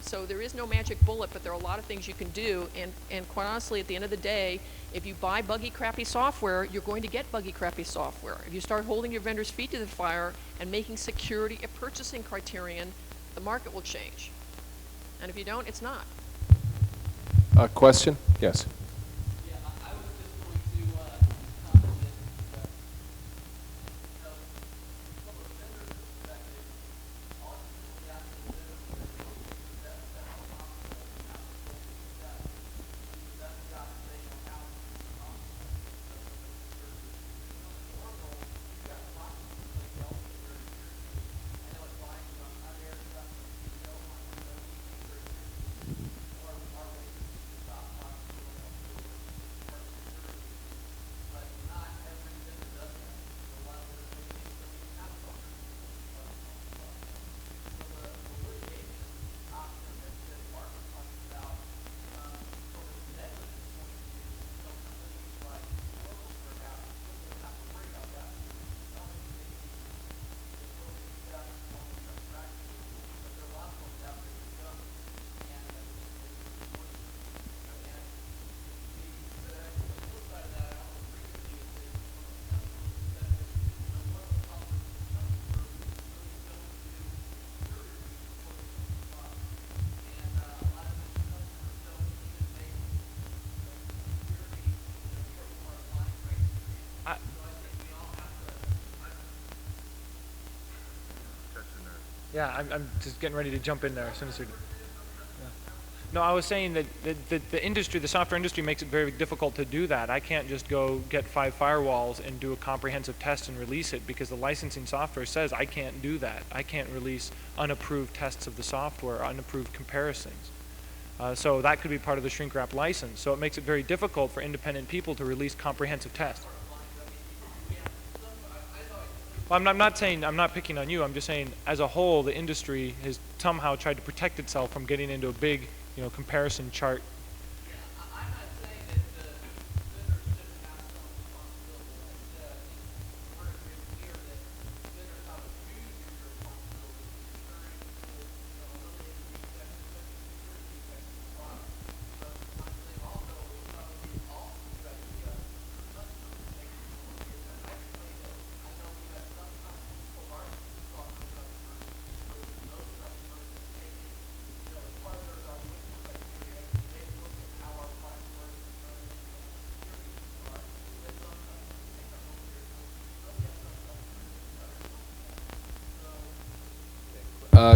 So there is no magic bullet, but there are a lot of things you can do. And quite honestly, at the end of the day, if you buy buggy, crappy software, you're going to get buggy, crappy software. If you start holding your vendors' feet to the fire and making security a purchasing criterion, the market will change. And if you don't, it's not. Question? Yes. Yeah, I'm just getting ready to jump in there as soon as we. No, I was saying that the industry, the software industry, makes it very difficult to do that. I can't just go get 5 firewalls and do a comprehensive test and release it, because the licensing software says I can't do that. I can't release unapproved tests of the software, unapproved comparisons. So that could be part of the shrink wrap license. So it makes it very difficult for independent people to release comprehensive tests. Well, I'm not saying, I'm not picking on you. I'm just saying, as a whole, the industry has somehow tried to protect itself from getting into a big, comparison chart.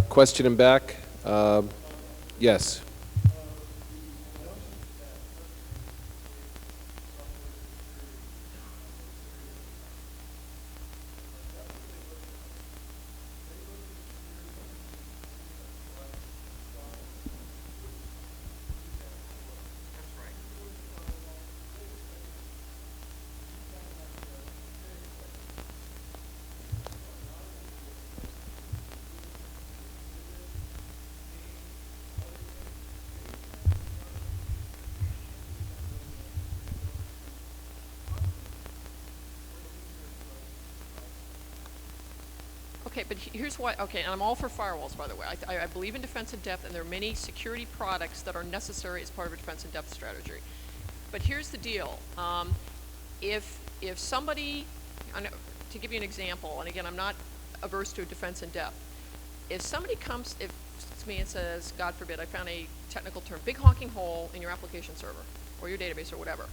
Question in back? Yes. Okay, but here's why. Okay, and I'm all for firewalls, by the way. I believe in defense in depth, and there are many security products that are necessary as part of a defense in depth strategy. But here's the deal: if somebody, to give you an example, and again, I'm not averse to a defense in depth. If somebody comes to me and says, God forbid, I found a technical term, big honking hole in your application server or your database or whatever.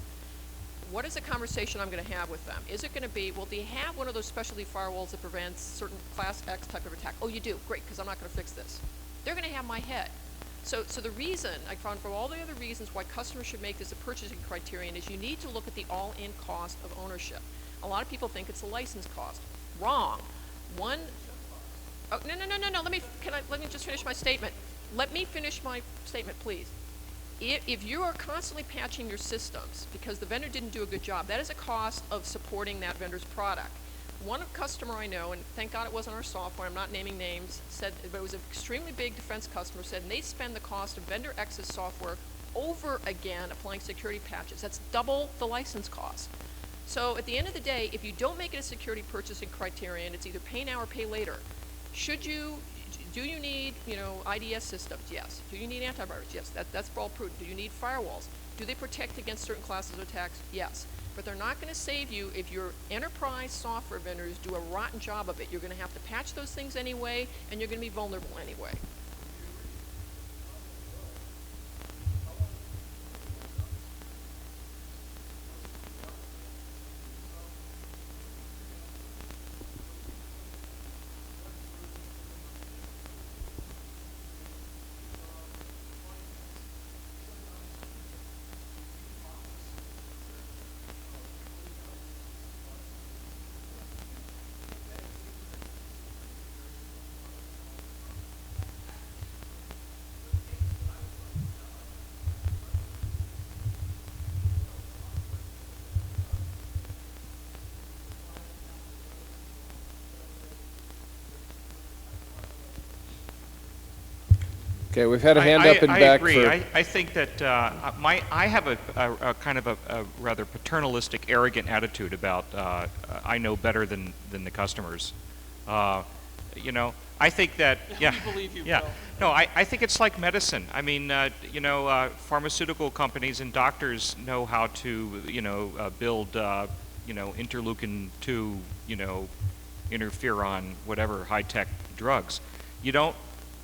What is the conversation I'm going to have with them? Is it going to be, well, do you have one of those specialty firewalls that prevents certain class X type of attack? Oh, you do? Great, because I'm not going to fix this. They're going to have my head. So the reason, I found for all the other reasons why customers should make this a purchasing criterion is you need to look at the all-in cost of ownership. A lot of people think it's the license cost. Wrong. No, let me just finish my statement. Let me finish my statement, please. If you are constantly patching your systems because the vendor didn't do a good job, that is a cost of supporting that vendor's product. One customer I know, and thank God it wasn't our software, I'm not naming names, said, but it was an extremely big defense customer, said, and they spend the cost of vendor X's software over again applying security patches. That's double the license cost. So at the end of the day, if you don't make it a security purchasing criterion, it's either pay now or pay later. Do you need, IDS systems? Yes. Do you need antivirus? Yes. That's all prudent. Do you need firewalls? Do they protect against certain classes of attacks? Yes. But they're not going to save you if your enterprise software vendors do a rotten job of it. You're going to have to patch those things anyway, and you're going to be vulnerable anyway. Okay, we've had a hand up in I back. agree. For I think that I have a kind of a rather paternalistic, arrogant attitude about I know better than the customers. I think that yeah, yeah. No, I think it's like medicine. I mean, pharmaceutical companies and doctors know how to build interleukin-2, interferon, whatever high-tech drugs. You don't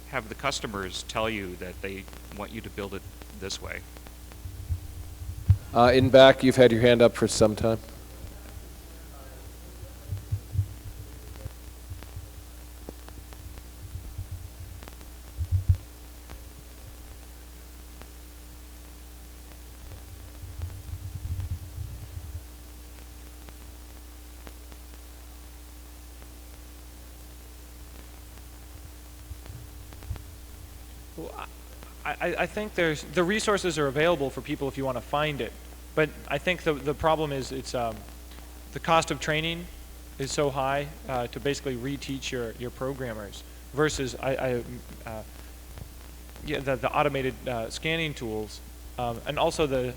have the customers tell you that they want you to build it this way. in back, you've had your hand up for some time. I think the resources are available for people if you want to find it, but I think the problem is the cost of training is so high to basically reteach your programmers versus the automated scanning tools, and also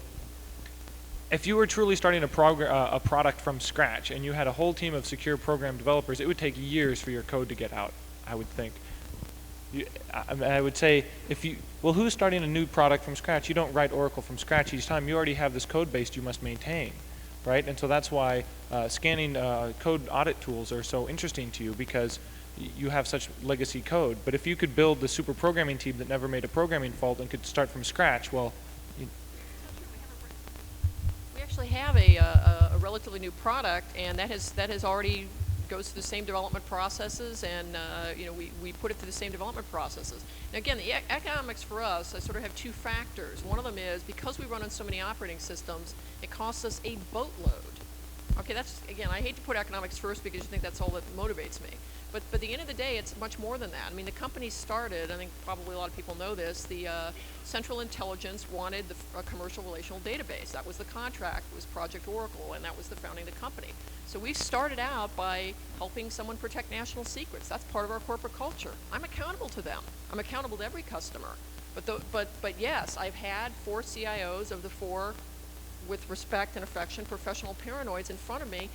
if you were truly starting a product from scratch and you had a whole team of secure program developers, it would take years for your code to get out, I would think. I would say who's starting a new product from scratch? You don't write Oracle from scratch each time. You already have this code base you must maintain, right? And so that's why scanning code audit tools are so interesting to you, because you have such legacy code. But if you could build the super programming team that never made a programming fault and could start from scratch, well, we actually have a relatively new product, and that has already goes through the same development processes, and we put it through the same development processes. Now again, the economics for us, I sort of have two factors. One of them is because we run on so many operating systems, it costs us a boatload. Okay, that's, again, I hate to put economics first because you think that's all that motivates me. But at the end of the day, it's much more than that. I mean, the company started, I think probably a lot of people know this, the Central Intelligence wanted a commercial relational database. That was the contract, it was Project Oracle, and that was the founding of the company. So we started out by helping someone protect national secrets. That's part of our corporate culture. I'm accountable to them. I'm accountable to every customer. But yes, I've had 4 CIOs of the 4, with respect and affection, professional paranoids in front of me.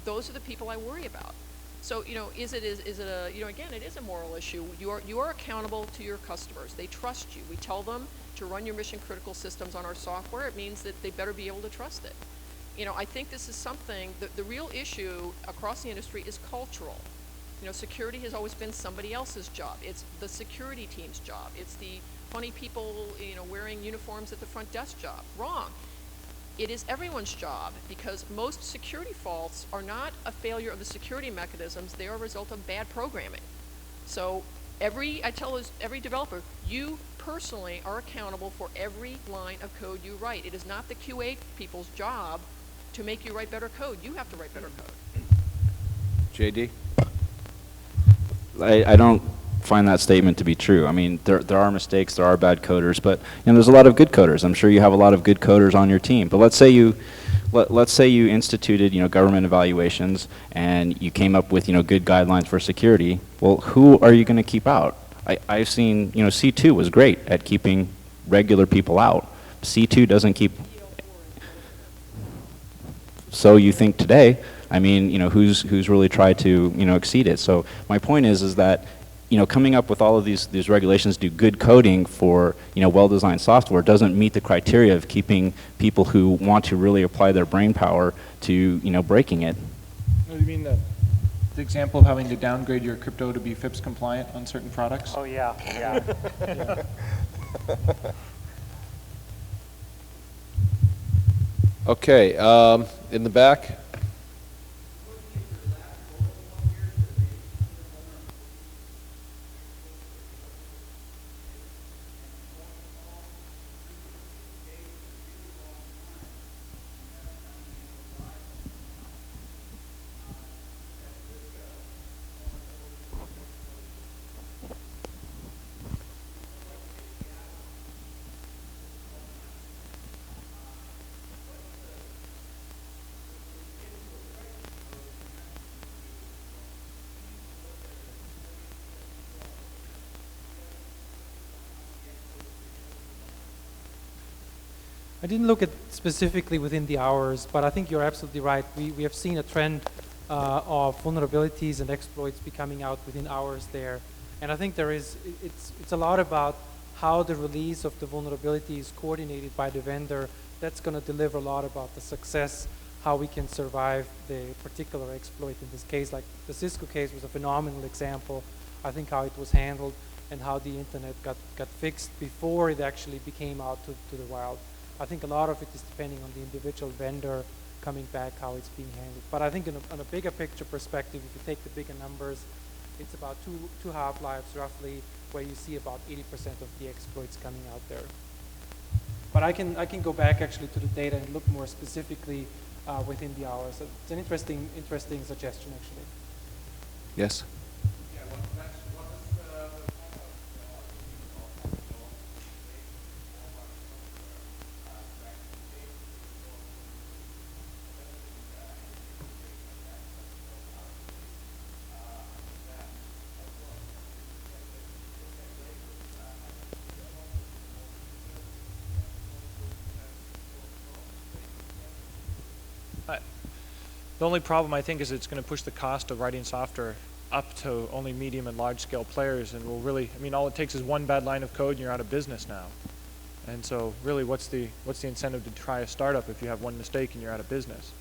Those are the people I worry about. So, is it a, again, it is a moral issue. You are accountable to your customers. They trust you. We tell them to run your mission critical systems on our software. It means that they better be able to trust it. I think this is something, the real issue across the industry is cultural. Security has always been somebody else's job. It's the security team's job. It's the funny people, wearing uniforms at the front desk job. Wrong. It is everyone's job, because most security faults are not a failure of the security mechanisms. They are a result of bad programming. So I tell every developer, you personally are accountable for every line of code you write. It is not the QA people's job to make you write better code. You have to write better code. JD? I don't find that statement to be true. I mean, there are mistakes, there are bad coders, but there's a lot of good coders. I'm sure you have a lot of good coders on your team. But let's say you instituted government evaluations and you came up with good guidelines for security. Well, who are you going to keep out? I've seen C2 was great at keeping regular people out. C2 doesn't keep. So you think today? I mean, who's really tried to exceed it? So my point is that coming up with all of these regulations, do good coding for well-designed software doesn't meet the criteria of keeping people who want to really apply their brain power to breaking it. You mean the example of having to downgrade your crypto to be FIPS compliant on certain products? Oh yeah. Yeah. Okay, in the back. I didn't look at specifically within the hours, but I think you're absolutely right. We have seen a trend of vulnerabilities and exploits becoming out within hours there. And I think it's a lot about how the release of the vulnerability is coordinated by the vendor. That's going to deliver a lot about the success, how we can survive the particular exploit. In this case, like the Cisco case was a phenomenal example. I think how it was handled and how the internet got fixed before it actually became out to the wild. I think a lot of it is depending on the individual vendor coming back, how it's being handled. But I think on a bigger picture perspective, if you take the bigger numbers, it's about two half-lives roughly, where you see about 80% of the exploits coming out there. But I can go back actually to the data and look more specifically within the hours. It's an interesting suggestion actually. Yes? The only problem I think is it's going to push the cost of writing software up to only medium and large scale players, and will really, I mean, all it takes is one bad line of code and you're out of business now. And so really, what's the incentive to try a startup if you have one mistake and you're out of business?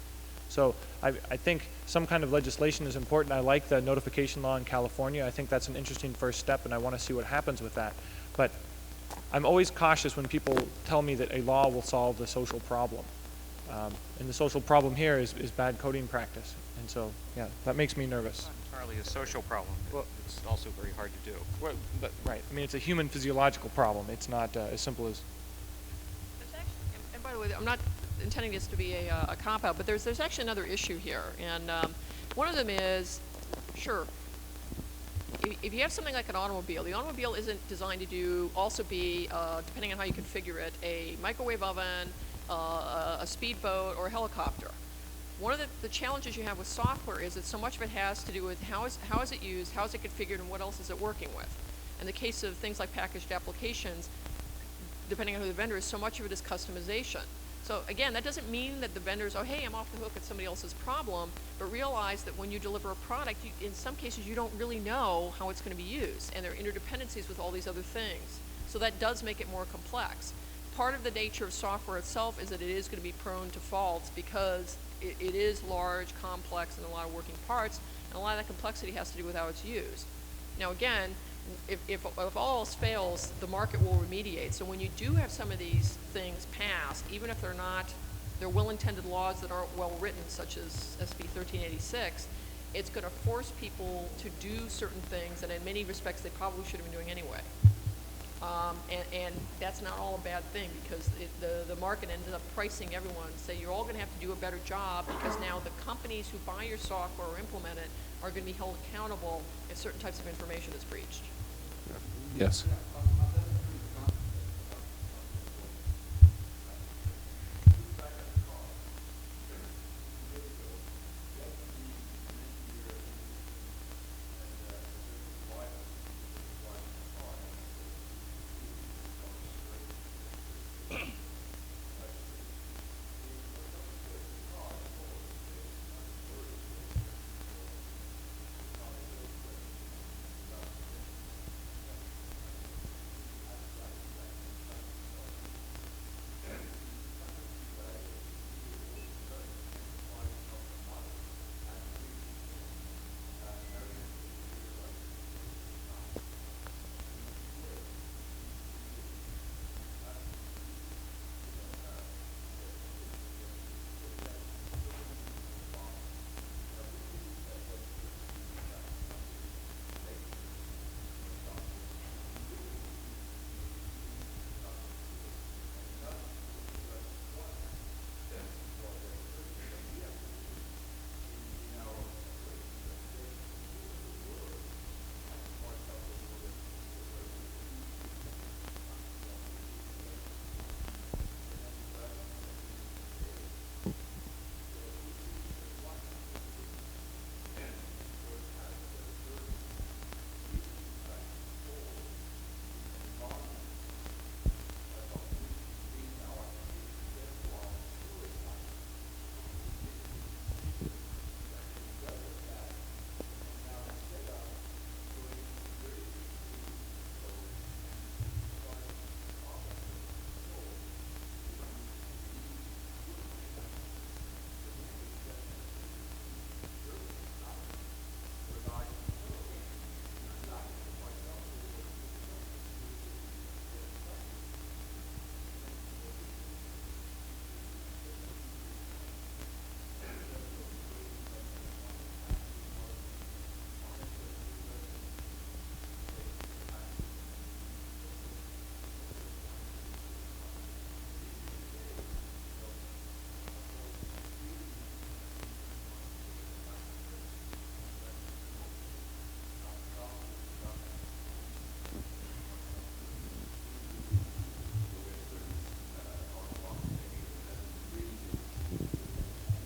So I think some kind of legislation is important. I like the notification law in California. I think that's an interesting first step, and I want to see what happens with that. But I'm always cautious when people tell me that a law will solve the social problem. And the social problem here is bad coding practice. And so, yeah, that makes me nervous. It's not entirely a social problem. Well, it's also very hard to do. Well, but, right. I mean, it's a human physiological problem. It's not as simple as... There's actually, and by the way, I'm not intending this to be a cop-out, but there's actually another issue here. And one of them is, sure, if you have something like an automobile, the automobile isn't designed to also be, depending on how you configure it, a microwave oven, a speedboat, or a helicopter. One of the challenges you have with software is that so much of it has to do with how is it used, how is it configured, and what else is it working with. In the case of things like packaged applications, depending on who the vendor is, so much of it is customization. So again, that doesn't mean that the vendors, oh, hey, I'm off the hook, it's somebody else's problem, but realize that when you deliver a product, in some cases you don't really know how it's going to be used, and there are interdependencies with all these other things. So that does make it more complex. Part of the nature of software itself is that it is going to be prone to faults because it is large, complex, and a lot of working parts, and a lot of that complexity has to do with how it's used. Now again, if all else fails, the market will remediate. So when you do have some of these things passed, even if they're well-intended laws that aren't well written, such as SB 1386, it's going to force people to do certain things that in many respects they probably should have been doing anyway. And that's not all a bad thing, because the market ended up pricing everyone, say you're all going to have to do a better job, because now the companies who buy your software or implement it are going to be held accountable if certain types of information is breached. Yes.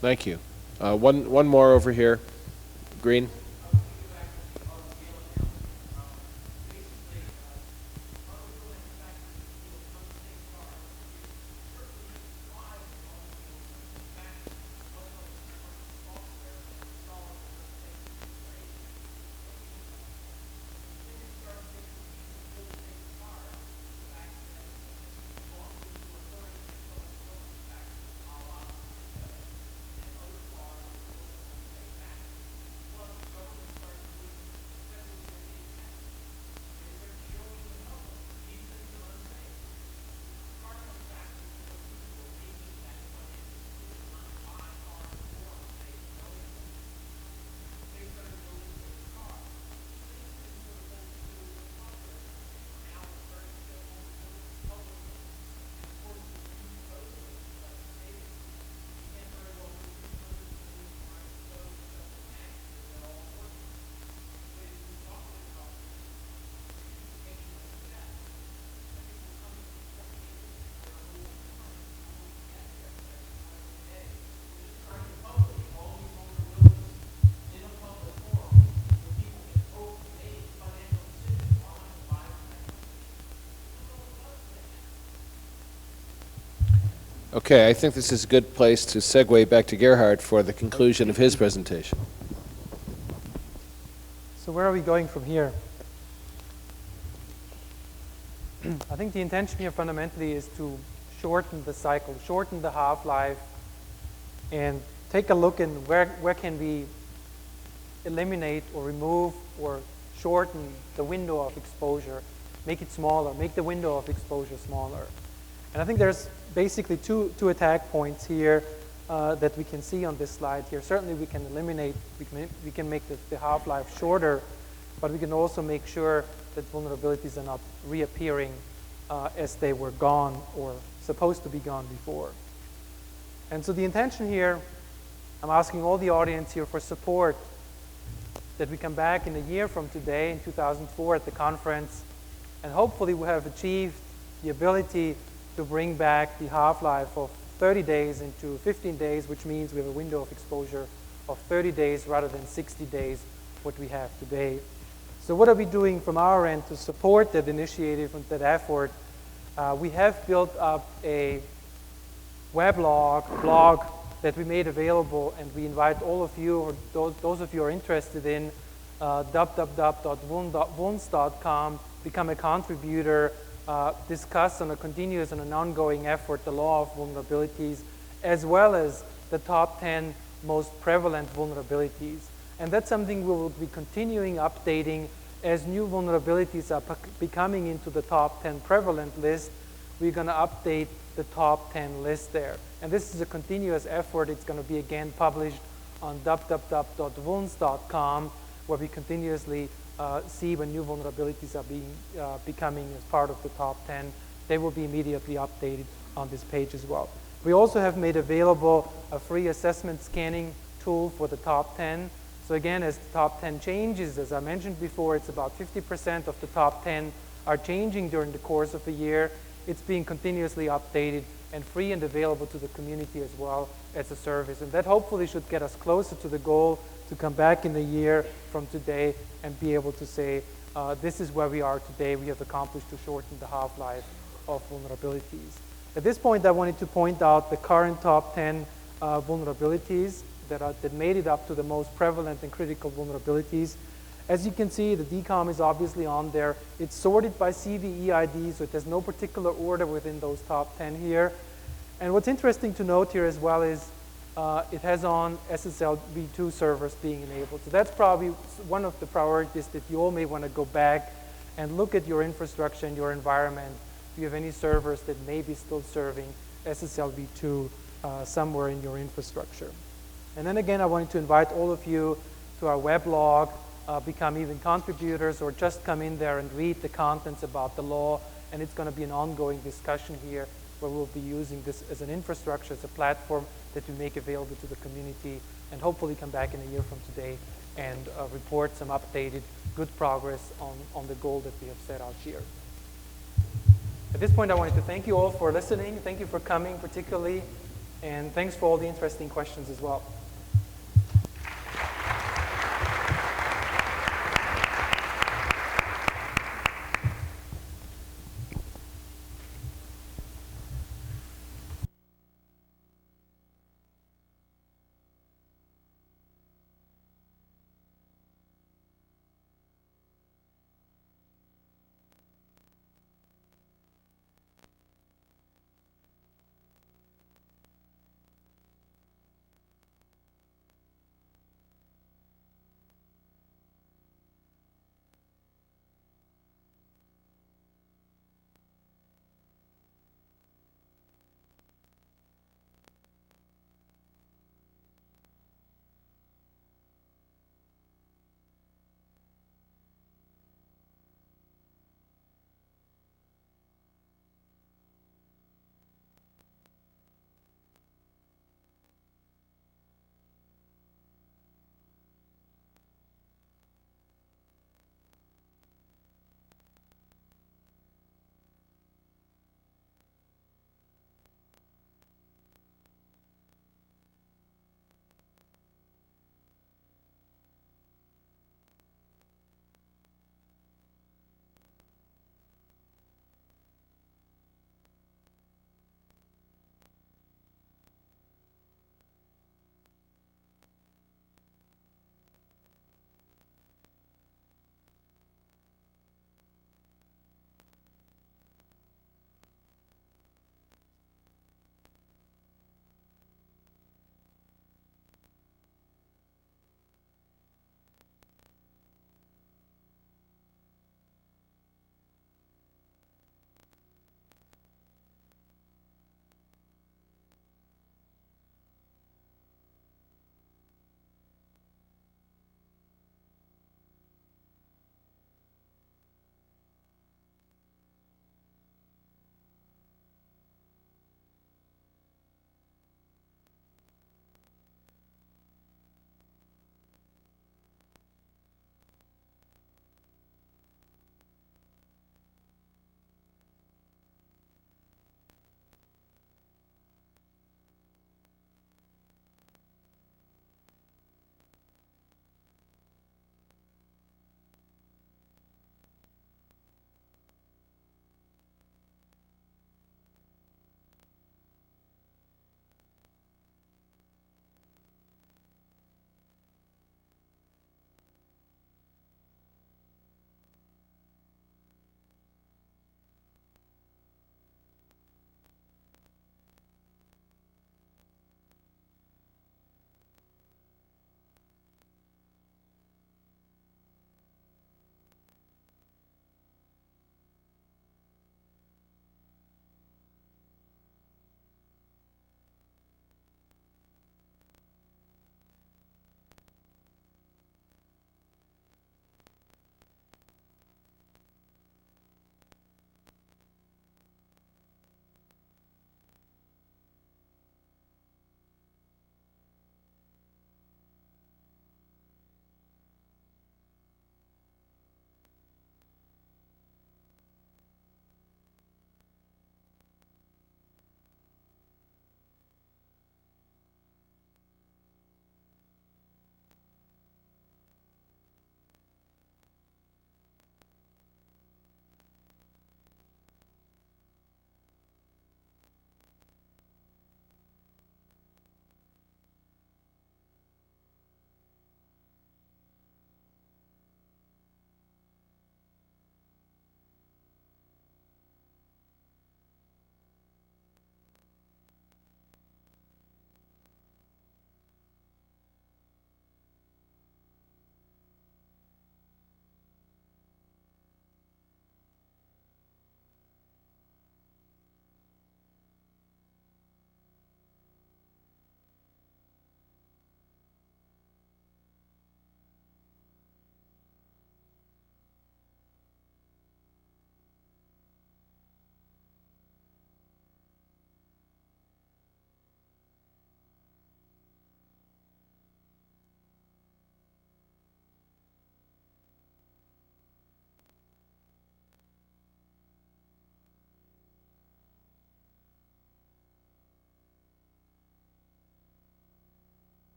Thank you. One more over here. Green. Okay, I think this is a good place to segue back to Gerhard for the conclusion of his presentation. So where are we going from here? I think the intention here fundamentally is to shorten the cycle, shorten the half-life, and take a look in where can we eliminate or remove or shorten the window of exposure, make it smaller, make the window of exposure smaller. And I think there's basically two attack points here that we can see on this slide here. Certainly we can eliminate, we can make the half-life shorter, but we can also make sure that vulnerabilities are not reappearing as they were gone or supposed to be gone before. And so the intention here, I'm asking all the audience here for support that we come back in a year from today, in 2004, at the conference, and hopefully we have achieved the ability to bring back the half-life of 30 days into 15 days, which means we have a window of exposure of 30 days rather than 60 days, what we have today. So what are we doing from our end to support that initiative and that effort? We have built up a blog that we made available, and we invite all of you, or those of you who are interested in, www.vuns.com, become a contributor, discuss on a continuous and an ongoing effort the law of vulnerabilities, as well as the top 10 most prevalent vulnerabilities. And that's something we will be continuing updating as new vulnerabilities are becoming into the top 10 prevalent list. We're going to update the top 10 list there. And this is a continuous effort. It's going to be again published on www.vuns.com, where we continuously see when new vulnerabilities are becoming as part of the top 10. They will be immediately updated on this page as well. We also have made available a free assessment scanning tool for the top 10. So again, as the top 10 changes, as I mentioned before, it's about 50% of the top 10 are changing during the course of a year. It's being continuously updated and free and available to the community as well as a service. And that hopefully should get us closer to the goal to come back in a year from today and be able to say, this is where we are today. We have accomplished to shorten the half-life of vulnerabilities. At this point, I wanted to point out the current top 10 vulnerabilities that made it up to the most prevalent and critical vulnerabilities. As you can see, the DCOM is obviously on there. It's sorted by CVE ID, so it has no particular order within those top 10 here. And what's interesting to note here as well is it has on SSL v2 servers being enabled. So that's probably one of the priorities that you all may want to go back and look at your infrastructure and your environment. Do you have any servers that may be still serving SSL v2 somewhere in your infrastructure? And then again, I wanted to invite all of you to our weblog, become even contributors, or just come in there and read the contents about the law. And it's going to be an ongoing discussion here where we'll be using this as an infrastructure, as a platform that we make available to the community, and hopefully come back in a year from today and report some updated good progress on the goal that we have set out here. At this point, I wanted to thank you all for listening. Thank you for coming particularly, and thanks for all the interesting questions as well.